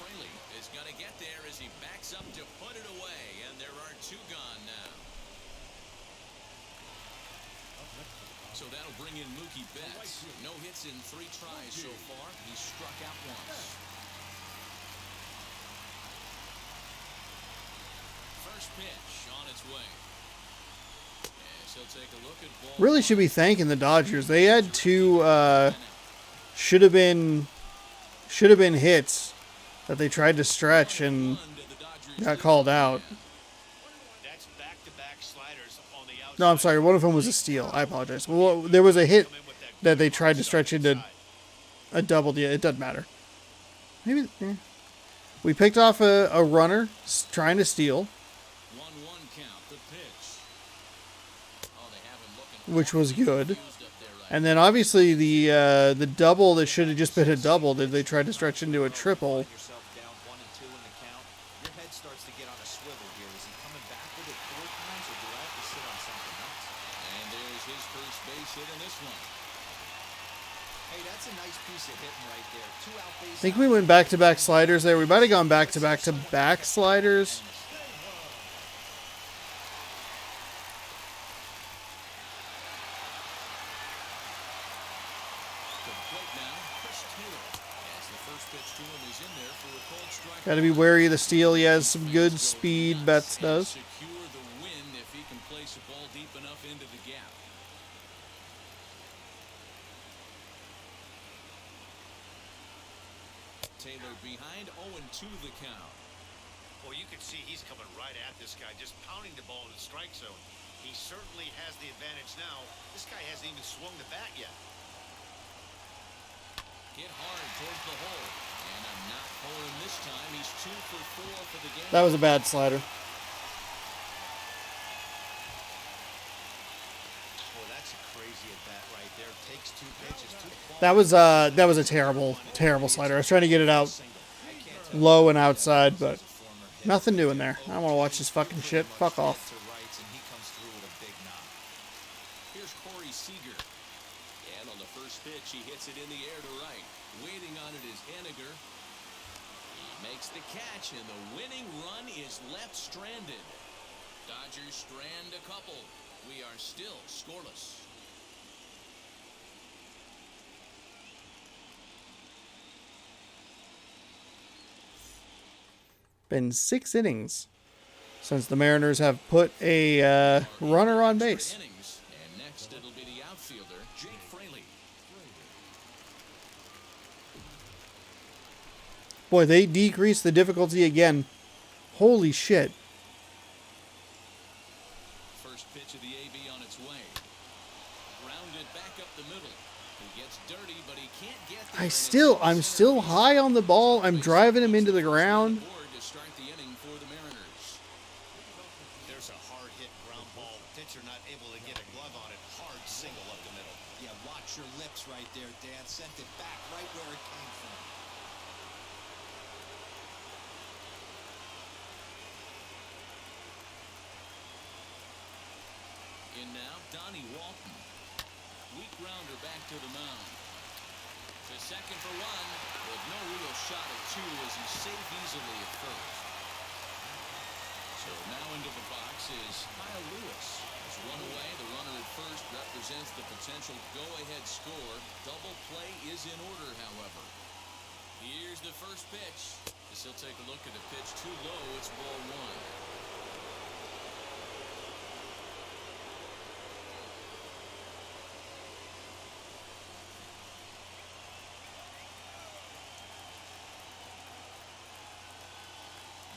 Fraley is going to get there as he backs up to put it away, and there are 2 gone now. So that'll bring in Mookie Betts. No hits in 3 tries so far. He's struck out once. First pitch on its way. As he'll take a look at ball. Really should be thanking the Dodgers. They had 2 should have been hits that they tried to stretch and got called out. That's back-to-back sliders on the outside. No, I'm sorry. One of them was a steal. I apologize. Well, there was a hit that they tried to stretch into a double. Yeah, it doesn't matter. Maybe we picked off a runner trying to steal, 1-1 count. The pitch. Oh, they have him looking which was awfully good. confused up there right And then obviously the double that should have just been a double that they tried to stretch into a triple. Find yourself down 1-2 in the count. Your head starts to get on a swivel here. Is he coming back with it 4 times, or do I have to sit on something else? And there's his first base hit in this one. Hey, that's a nice piece of hitting right there. 2 out base. I think we went back-to-back sliders there. We might have gone back-to-back-to-back sliders. To the plate now, Chris Taylor. As the first pitch to him is in there for a called strike. Got to be wary of the steal. He has some good speed. Betts does. Secure the win if he can place a ball deep enough into the gap. Taylor behind 0-2 the count. Well, you can see he's coming right at this guy, just pounding the ball in the strike zone. He certainly has the advantage now. This guy hasn't even swung the bat yet. Hit hard towards the hole. And a not for him this time. He's 2 for 4 for the game. That was a bad slider. Boy, that's a crazy at bat right there. Takes 2 pitches, 2 balls. That was a terrible slider. I was trying to get it out low and outside, but nothing doing there. I don't want to watch this fucking shit. Fuck off. To rights, and he comes through with a big knock. Here's Corey Seager. And on the first pitch, he hits it in the air to right. Waiting on it is Henniger. He makes the catch, and the winning run is left stranded. Dodgers strand a couple. We are still scoreless. Been 6 innings since the Mariners have put a runner on base. Innings. And next, it'll be the outfielder, Jake Fraley. Boy, they decreased the difficulty again. Holy shit. First pitch of the AB on its way. Grounded back up the middle. He gets dirty, but he can't get there. I'm still high on the ball. I'm driving him into the ground. Board to start the inning for the Mariners. There's a hard hit ground ball. Pitcher not able to get a glove on it. Hard single up the middle. Yeah, watch your lips right there, Dan. Sent it back right where it came from. In now, Donnie Walton. Weak grounder back to the mound. To second for 1, with no real shot at 2 as he's safe easily at first. So now into the box is Kyle Lewis. As one away, the runner at first represents the potential go-ahead score. Double play is in order, however. Here's the first pitch. As he'll take a look at a pitch too low, it's ball 1.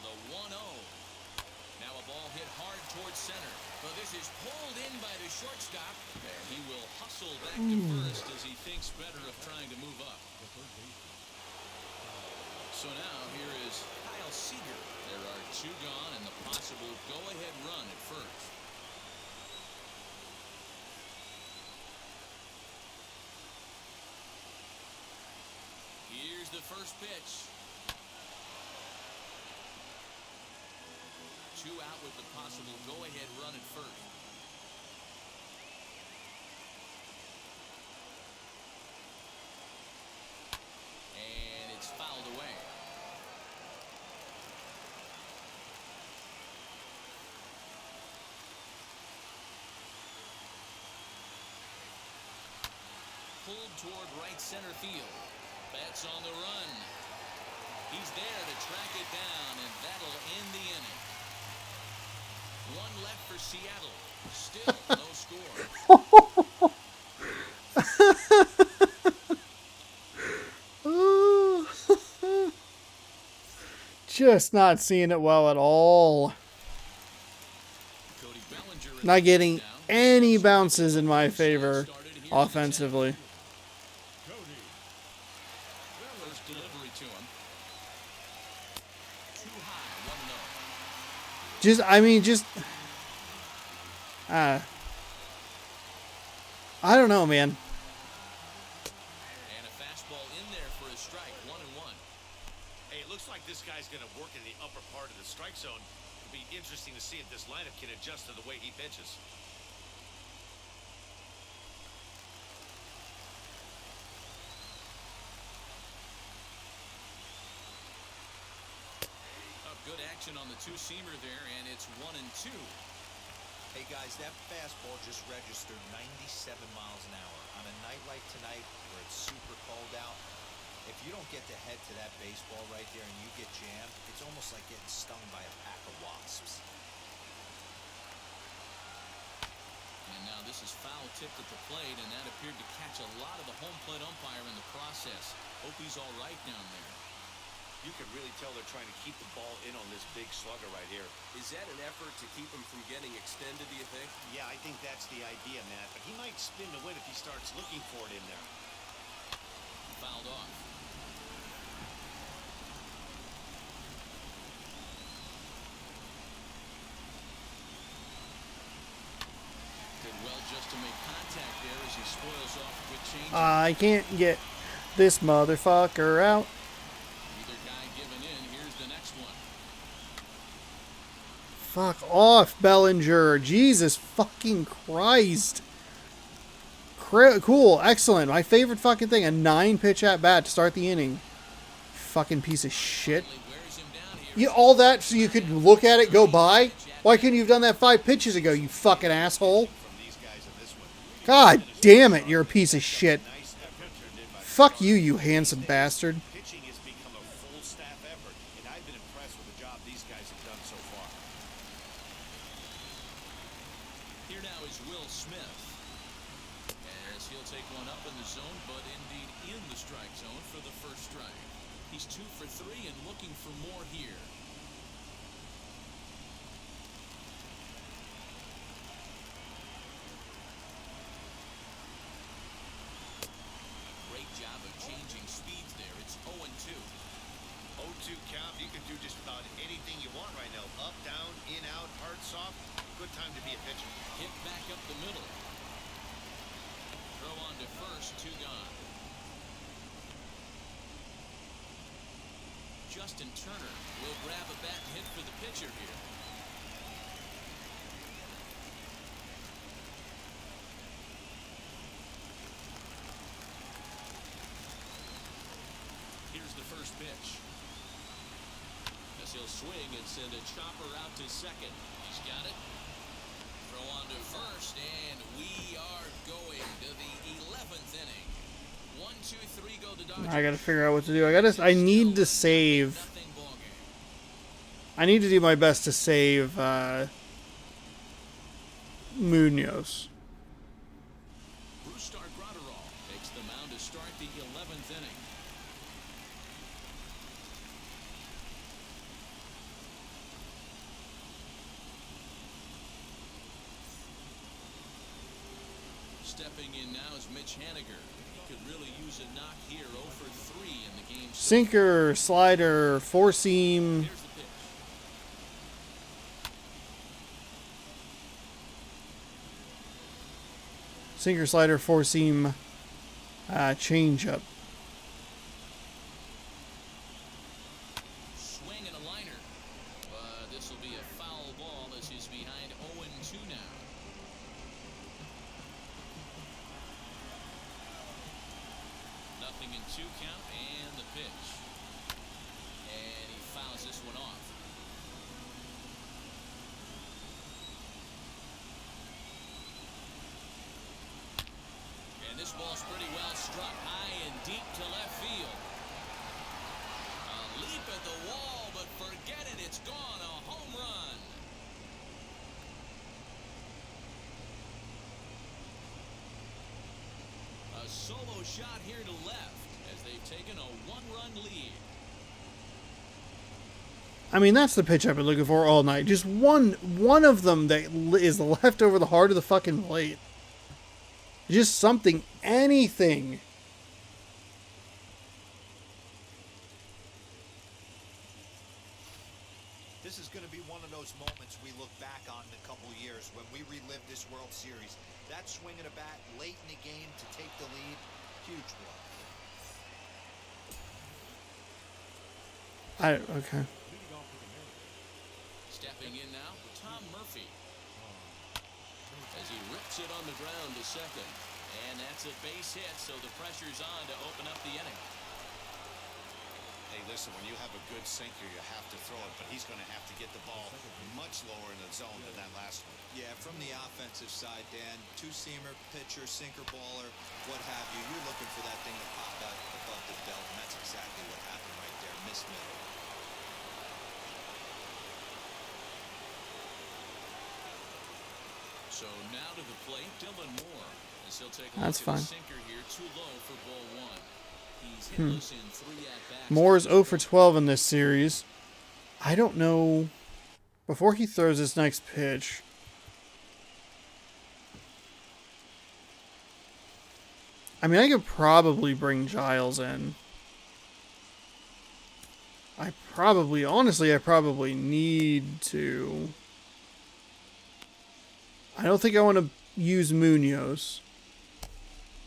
The 1-0. Now a ball hit hard towards center. But this is pulled in by the shortstop. And he will hustle back to first as he thinks better of trying to move up. So now here is Kyle Seager. There are 2 gone and the possible go-ahead run at first. Here's the first pitch. 2 out with the possible go-ahead run at first. And it's fouled away. Pulled toward right center field. Betts on the run. He's there to track it down, and that'll end the inning. 1 left for Seattle. Still no score. Just not seeing it well at all. Cody Bellinger Not getting down. any bounces in my favor offensively. Cody. First delivery to him. Too high, 1-0. Just I don't know, man. And a fastball in there for a strike, 1-1. Hey, it looks like this guy's going to work in the upper part of the strike zone. It'll be interesting to see if this lineup can adjust to the way he pitches. Good action on the two-seamer there, and it's 1-2. Hey guys, that fastball just registered 97 miles an hour. On a night like tonight where it's super cold out, if you don't get the head to that baseball right there and you get jammed, it's almost like getting stung by a pack of wasps. And now this is foul tipped at the plate, and that appeared to catch a lot of the home plate umpire in the process. Hope he's all right down there. You can really tell they're trying to keep the ball in on this big slugger right here. Is that an effort to keep him from getting extended, do you think? Yeah, I think that's the idea, Matt. But he might spin to win if he starts looking for it in there. Fouled off. Did well just to make contact there as he spoils off a good change. I can't get this motherfucker out. Either guy giving in. Here's the next one. Fuck off, Bellinger. Jesus fucking Christ. Cool, excellent. My favorite fucking thing. A 9-pitch at bat to start the inning. Fucking piece of shit. Finally wears him down here. You all that so you could look at it go by? Why couldn't you have done that 5 pitches ago, you fucking asshole? From these guys in this one. God damn it, you're a piece of shit. Nice effort turned in by Fuck you, you handsome bastard. pitching has become a full staff effort, and I've been impressed with the job these guys have done so far. Here now is Will Smith. As he'll take one up in the zone, but indeed in the strike zone for the first strike. He's 2 for 3 and looking for more here. Great job of changing speeds there. It's 0-2. 0-2 count. You can do just about anything you want right now. Up, down, in, out, hard, soft. Good time to be a pitcher. Hit back up the middle. Throw on to first, 2 gone. Justin Turner will grab a bat and hit for the pitcher here. Here's the first pitch. As he'll swing and send a chopper out to second. He's got it. Throw on to first, and we are going to the 11th inning. 1, 2, 3 go to Dodgers. I gotta figure out what to do. I need to save. Nothing ball game. I need to do my best to save Munoz. Brustar Graterol takes the mound to start the 11th inning. Stepping in now is Mitch Haniger. He could really use a knock here. 0 for 3 in the game. Sinker, slider, 4-seam. Here's the pitch. Sinker, slider, 4-seam, changeup. Swing and a liner. This will be a foul ball as he's behind 0-2 now. Nothing in 2 count and the pitch. And he fouls this one off. And this ball's pretty well struck high and deep to left field. A leap at the wall, but forget it, it's gone. A home run. A solo shot here to left as they've taken a 1-run lead. I mean, that's the pitch I've been looking for all night. Just one of them that is left over the heart of the fucking plate. Just something, anything. This is going to be one of those moments we look back on in a couple years when we relive this World Series. That swing of the bat late in the game to take the lead, huge blow. Okay. Stepping in now, Tom Murphy. As he rips it on the ground to second. And that's a base hit, so the pressure's on to open up the inning. Hey, listen, when you have a good sinker, you have to throw it, but he's going to have to get the ball much lower in the zone than that last one. Yeah, from the offensive side, Dan, two-seamer, pitcher, sinker baller, what have you, you're looking for that thing to pop out above the belt, and that's exactly what happened right there. Miss middle. So now to the plate, Dylan Moore. As he'll take a That's look at fine. the sinker here, too low for ball one. He's hitless in 3 at-bats. Moore's 0 for 12 in this series. I don't know. Before he throws his next pitch, I mean, I could probably bring Giles in. Honestly, I probably need to. I don't think I want to use Munoz.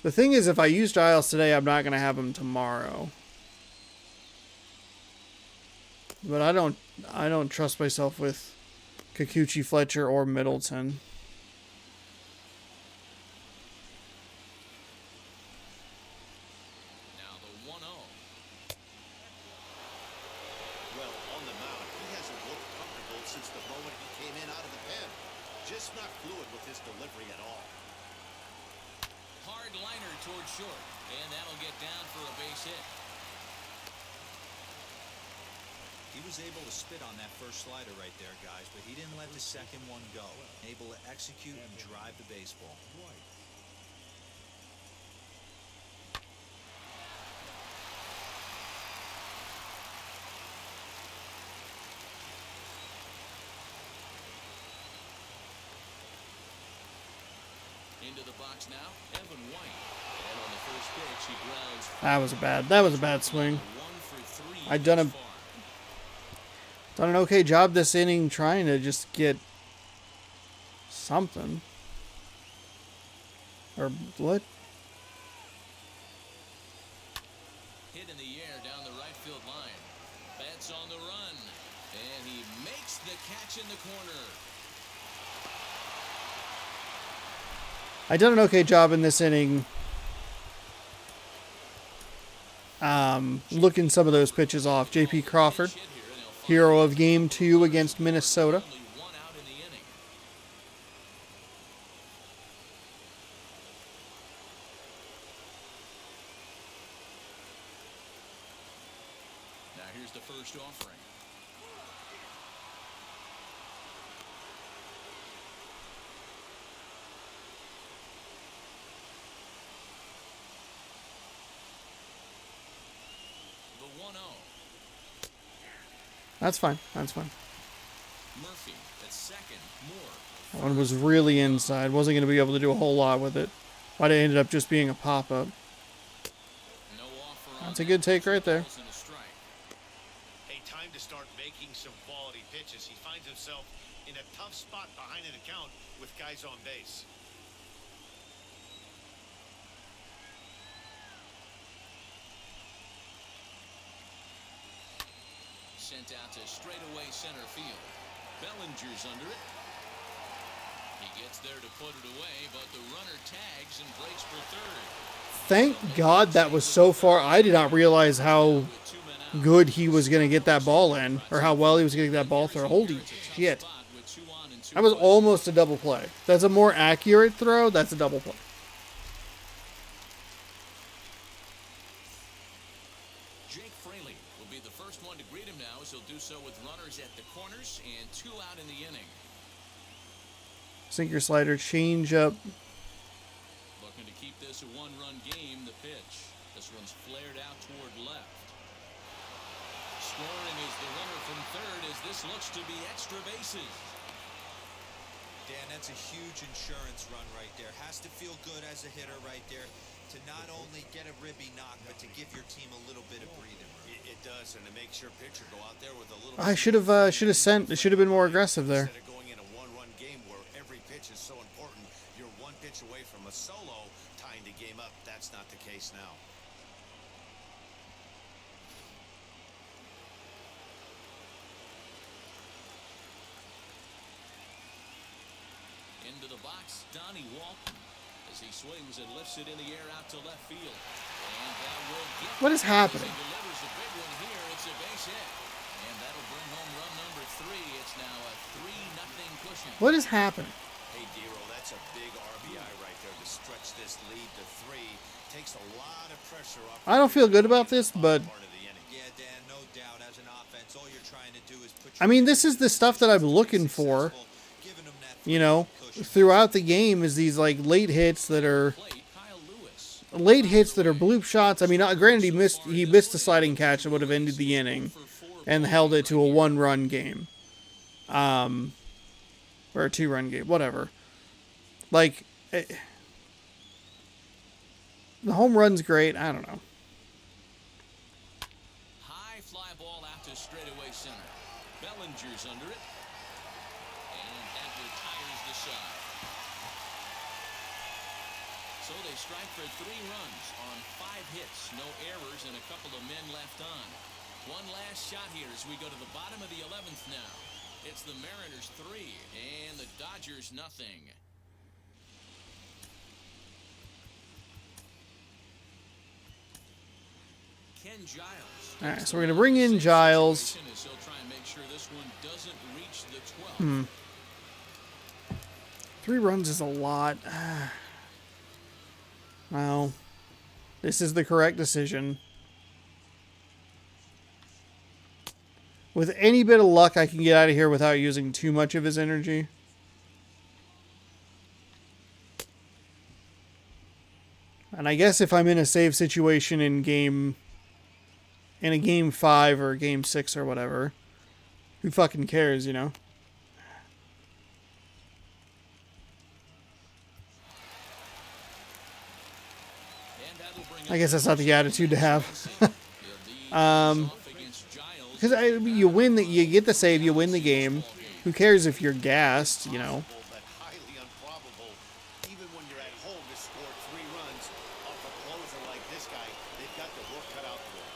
The thing is, if I use Giles today, I'm not going to have him tomorrow. But I don't trust myself with Kikuchi, Fletcher, or Middleton. Now the 1-0. Well, on the mound, he hasn't looked comfortable since the moment he came in out of the pen. Just not fluid with his delivery at all. Hard liner toward short, and that'll get down for a base hit. He was able to spit on that first slider right there, guys, but he didn't let the second one go. Able to execute and drive the baseball. Into the box now, Evan White. And on the first pitch, he grounds. That was a bad swing. 1 for 3 I'd done thus far. an okay job this inning trying to just get something. Or what? Hit in the air down the right field line. Betts on the run. And he makes the catch in the corner. I done an okay job in this inning. Looking some of those pitches off. J.P. Crawford, Hit here, and they'll find hero of Game 2 against Minnesota. only 1 out in the inning. Now here's the first offering. The 1-0. That's fine. That's fine. Murphy at second. Moore. That one was really inside. Wasn't going to be able to do a whole lot with it. Might have ended up just being a pop-up. No offer on That's a that. good take right there. Balls and a strike. Hey, time to start making some quality pitches. He finds himself in a tough spot behind an account with guys on base. Sent out to straightaway center field. Bellinger's under it. He gets there to put it away, but the runner tags and breaks for third. Thank God that was so far. I did not realize how With 2 men out. good he was going to get that ball in. Or how well he was going to get that ball through. Holy shit. Spot with 2 on and 2 That was away. almost a double play. That's a more accurate throw. That's a double play. Jake Fraley will be the first one to greet him now, as he'll do so with runners at the corners and 2 out in the inning. Sinker slider, change up. Looking to keep this a 1-run game. The pitch. This one's flared out toward left. scoring is the runner from third as this looks to be extra bases. Dan, that's a huge insurance run right there. Has to feel good as a hitter right there to not only get a ribby knock, but to give your team a little bit of breathing room. It does, and it makes your pitcher go out there with a little. I should have sent. It should have been more aggressive there. Instead of going in a one-run game where every pitch is so important, you're one pitch away from a solo tying the game up. That's not the case now. Into the box, Donnie Walton, as he swings and lifts it in the air out to left field. And that will get What is happening? He delivers a big one here. It's a base hit. And that'll bring home run number 3. It's now a 3-0 cushion. What is happening? Hey, Dero, that's a big RBI right there to stretch this lead to 3. Takes a lot of pressure off. I don't feel good about this, but Part of the inning. Yeah, Dan, no doubt. As an offense, all you're trying to do is put. I mean, this is the stuff that I'm looking for. Giving them that You know, cushion. throughout the game is these like late hits that are bloop shots. I mean, granted he missed a sliding catch that would have ended the inning and held it to a 1-run game, or a 2-run game, whatever. Like the home run's great. I don't know. High fly ball out to straightaway center. Bellinger's under it. And that retires the side. So they strike for 3 runs on 5 hits, no errors, and a couple of men left on. One last shot here as we go to the bottom of the 11th now. It's the Mariners 3 and the Dodgers nothing. Ken Giles. All right, so we're gonna bring in Giles. He'll try and make sure this one doesn't reach the 12th. 3 runs is a lot. Well, this is the correct decision. With any bit of luck, I can get out of here without using too much of his energy. And I guess if I'm in a save situation in a game 5 or game 6 or whatever, who fucking cares, you know? I guess that's not the attitude to have. Because you win you get the save, you win the game. Who cares if you're gassed, you know? But highly improbable. Even when you're at home to score 3 runs off a closer like this guy, they've got the work cut out for them.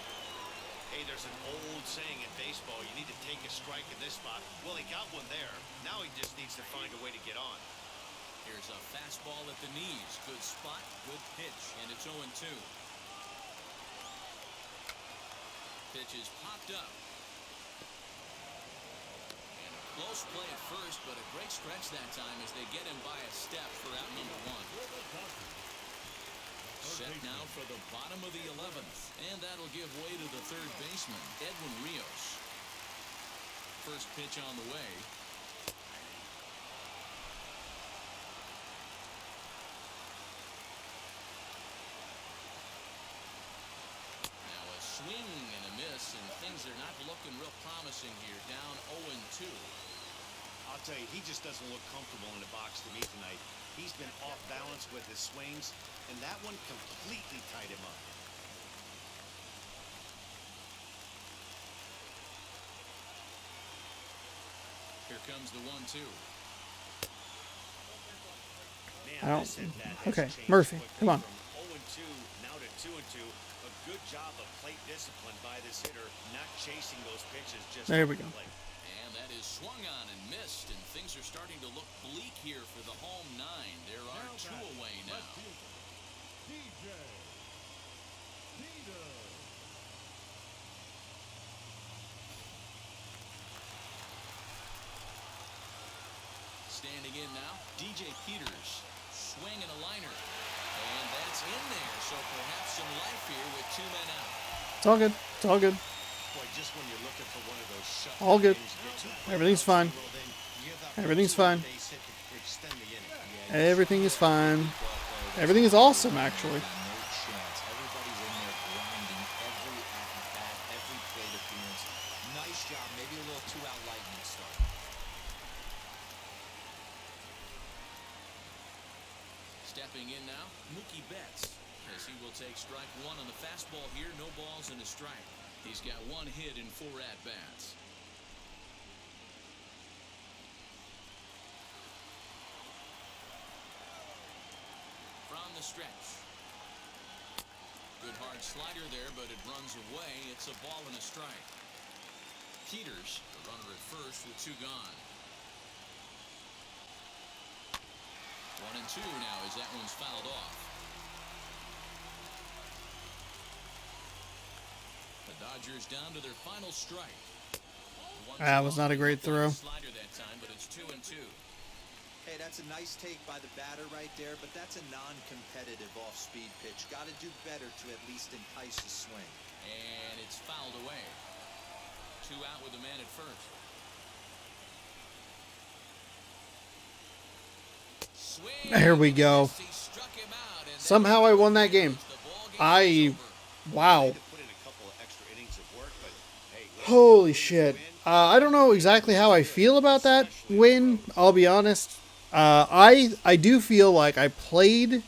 Hey, there's an old saying in baseball, you need to take a strike in this spot. Well, he got one there. Now he just needs to find a way to get on. Here's a fastball at the knees. Good spot, good pitch, and it's 0-2. Pitch is popped up. And a close play at first, but a great stretch that time as they get him by a step for out number 1. Set now for the bottom of the 11th, and that'll give way to the third baseman, Edwin Rios. First pitch on the way. Swing and a miss, and things are not looking real promising here. Down 0-2. I'll tell you, he just doesn't look comfortable in the box to me tonight. He's been off balance with his swings, and that one completely tied him up. Here comes the 1-2. I don't. Okay, Murphy, come on. 0-2 now to 2-2. A good job of plate discipline by this hitter, not chasing those pitches. Just There we go. plate. And that is swung on and missed, and things are starting to look bleak here for the home 9. There are 2 away now. DJ Peter. Standing in now, DJ Peters. Swing and a liner. And that's in there, so perhaps some life here with 2 men out. It's all good. It's all good. Boy, just when you're looking for one of those shut All good. games, get 2 points, Everything's fine. well, then give up Everything's 2 fine. base hit to extend the inning. Everything is fine. Everything is awesome, actually. No chance. Everybody's in there grinding every at-bat, every plate appearance. Stepping in now, Mookie Betts, as he will take strike one on the fastball here. No balls and a strike. He's got one hit in 4 at-bats. From the stretch. Good hard slider there, but it runs away. It's a ball and a strike. Peters, the runner at first with 2 gone. 1-2 now as that one's fouled off. The Dodgers down to their final strike. That was not a great throw. Slider that time, but it's 2-2. Hey, that's a nice take by the batter right there, but that's a non-competitive off-speed pitch. Got to do better to at least entice the swing. And it's fouled away. 2 out with the man at first. Swing. There we go. He struck him out, and Somehow I won that game. Wow. Put in a couple of extra innings of work, but hey, Holy shit. I don't know exactly how I feel about that win, I'll be honest. I do feel like I played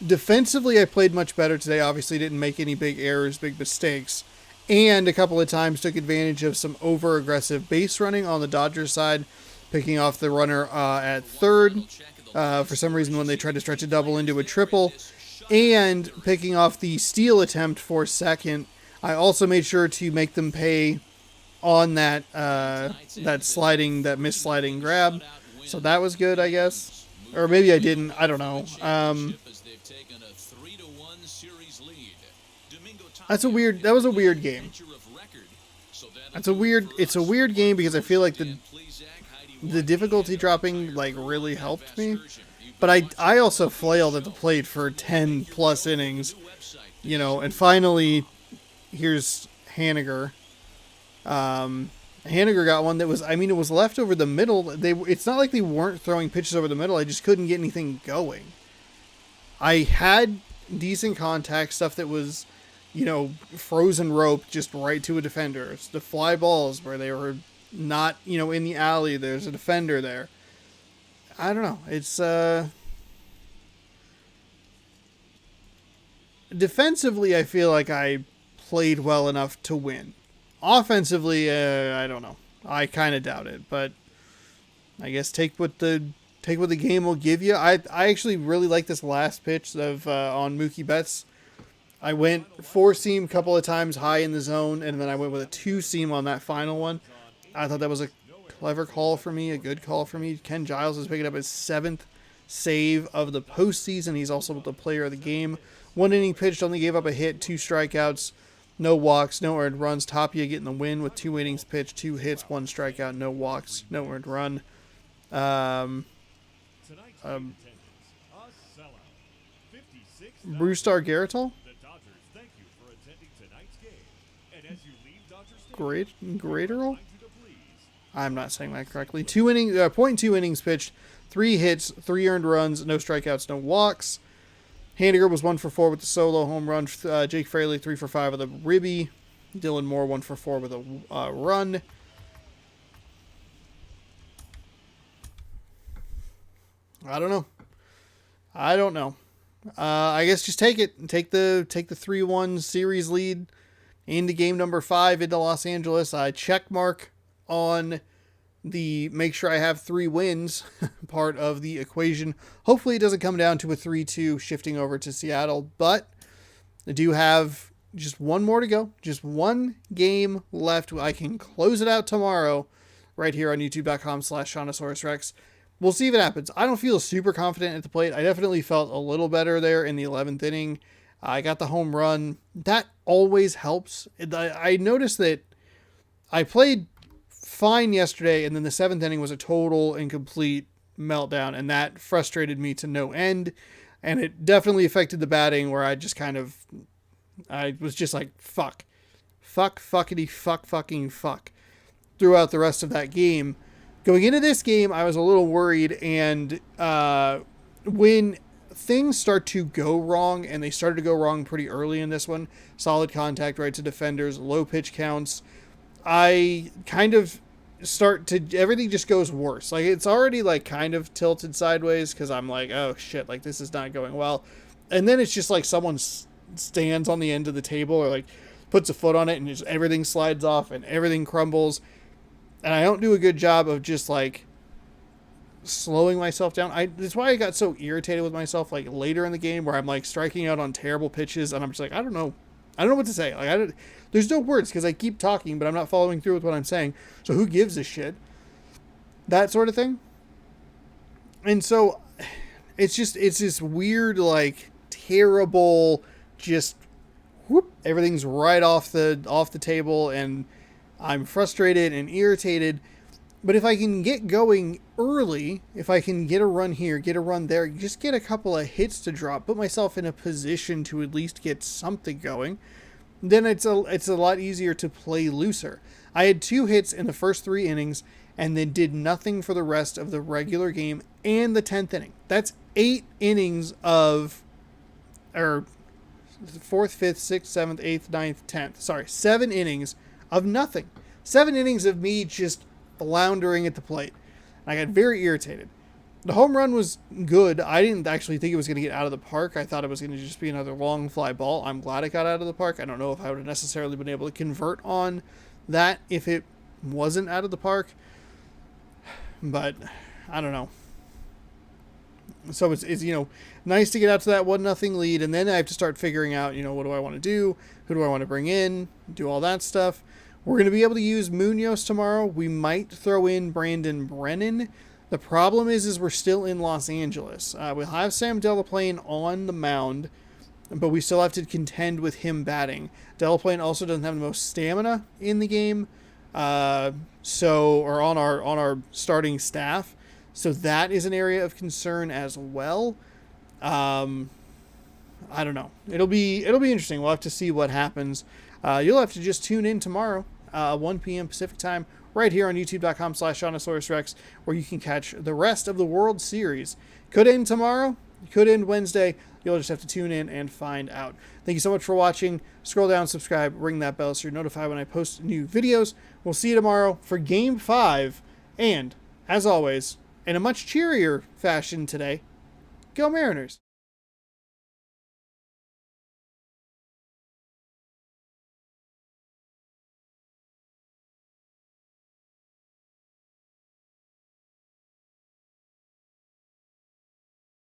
defensively. I played much better today. Obviously didn't make any big errors, big mistakes, and a couple of times took advantage of some over aggressive base running on the Dodgers side, picking off the runner at third for some reason when they tried to stretch a double into a triple, and picking off the steal attempt for second. I also made sure to make them pay on that missed sliding grab, so that was good, I guess, or maybe I didn't. I don't know. That was a weird game. It's a weird game because I feel like the difficulty dropping like really helped me, but I also flailed at the plate for 10 plus innings, and finally here's Haniger. Haniger got one that was, it was left over the middle. It's not like they weren't throwing pitches over the middle. I just couldn't get anything going. I had decent contact, stuff that was, frozen rope just right to a defender. The fly balls where they were not, in the alley. There's a defender there. I don't know. It's, defensively, I feel like I played well enough to win. Offensively, I don't know. I kind of doubt it, but I guess take what the game will give you. I actually really like this last pitch of on Mookie Betts. I went 4-seam a couple of times high in the zone, and then I went with a 2-seam on that final one. I thought that was a clever call for me, a good call for me. Ken Giles is picking up his 7th save of the postseason. He's also the player of the game. 1 inning pitched, only gave up a hit, 2 strikeouts. No walks, no earned runs. Tapia getting the win with 2 innings pitched, 2 hits, 1 strikeout, no walks, no earned run. Brewstar Garrettall? Greaterall? I'm not saying that correctly. 0.2 innings pitched, 3 hits, 3 earned runs, no strikeouts, no walks. Haniger was 1 for 4 with the solo home run. Jake Fraley 3 for 5 with a ribby. Dylan Moore 1 for 4 with a run. I don't know. I guess just take it. Take the 3-1 series lead into game number 5 into Los Angeles. I check mark on the make sure I have 3 wins part of the equation. Hopefully it doesn't come down to a 3-2 shifting over to Seattle, but I do have just 1 more to go. Just 1 game left. I can close it out tomorrow right here on youtube.com/ShaunosaurusRex. We'll see if it happens. I don't feel super confident at the plate. I definitely felt a little better there in the 11th inning. I got the home run. That always helps. I noticed that I played fine yesterday, and then the 7th inning was a total and complete meltdown, and that frustrated me to no end, and it definitely affected the batting where I was just like, fuck, fuckity, fucking fuck throughout the rest of that game. Going into this game, I was a little worried, and when things start to go wrong, and they started to go wrong pretty early in this one, solid contact right to defenders, low pitch counts, I kind of everything just goes worse. Like, it's already like kind of tilted sideways because I'm like, oh shit, like this is not going well. And then it's just like someone stands on the end of the table or like puts a foot on it and just everything slides off and everything crumbles. And I don't do a good job of just like slowing myself down. That's why I got so irritated with myself like later in the game where I'm like striking out on terrible pitches and I'm just like, I don't know what to say. Like, there's no words because I keep talking, but I'm not following through with what I'm saying. So who gives a shit? That sort of thing. And so it's this weird, like, terrible, just whoop, everything's right off the table, and I'm frustrated and irritated. But if I can get going early, if I can get a run here, get a run there, just get a couple of hits to drop, put myself in a position to at least get something going, then it's a lot easier to play looser. I had 2 hits in the first 3 innings and then did nothing for the rest of the regular game and the 10th inning. That's 8 innings of, or 4th, 5th, 6th, 7th, 8th, 9th, 10th. Sorry, 7 innings of nothing. 7 innings of me just floundering at the plate. I got very irritated. The home run was good. I didn't actually think it was going to get out of the park. I thought it was going to just be another long fly ball. I'm glad it got out of the park. I don't know if I would have necessarily been able to convert on that if it wasn't out of the park. But I don't know. So it's nice to get out to that 1-0 lead, and then I have to start figuring out, what do I want to do? Who do I want to bring in? Do all that stuff. We're going to be able to use Munoz tomorrow. We might throw in Brandon Brennan. The problem is we're still in Los Angeles. We'll have Sam Delaplane on the mound, but we still have to contend with him batting. Delaplane also doesn't have the most stamina in the game, or on our starting staff. So that is an area of concern as well. I don't know. It'll be interesting. We'll have to see what happens. You'll have to just tune in tomorrow, 1 p.m. Pacific time, right here on youtube.com/JonosaurusRex, where you can catch the rest of the World Series. Could end tomorrow, could end Wednesday. You'll just have to tune in and find out. Thank you so much for watching. Scroll down, subscribe, ring that bell so you're notified when I post new videos. We'll see you tomorrow for Game 5. And, as always, in a much cheerier fashion today, go Mariners.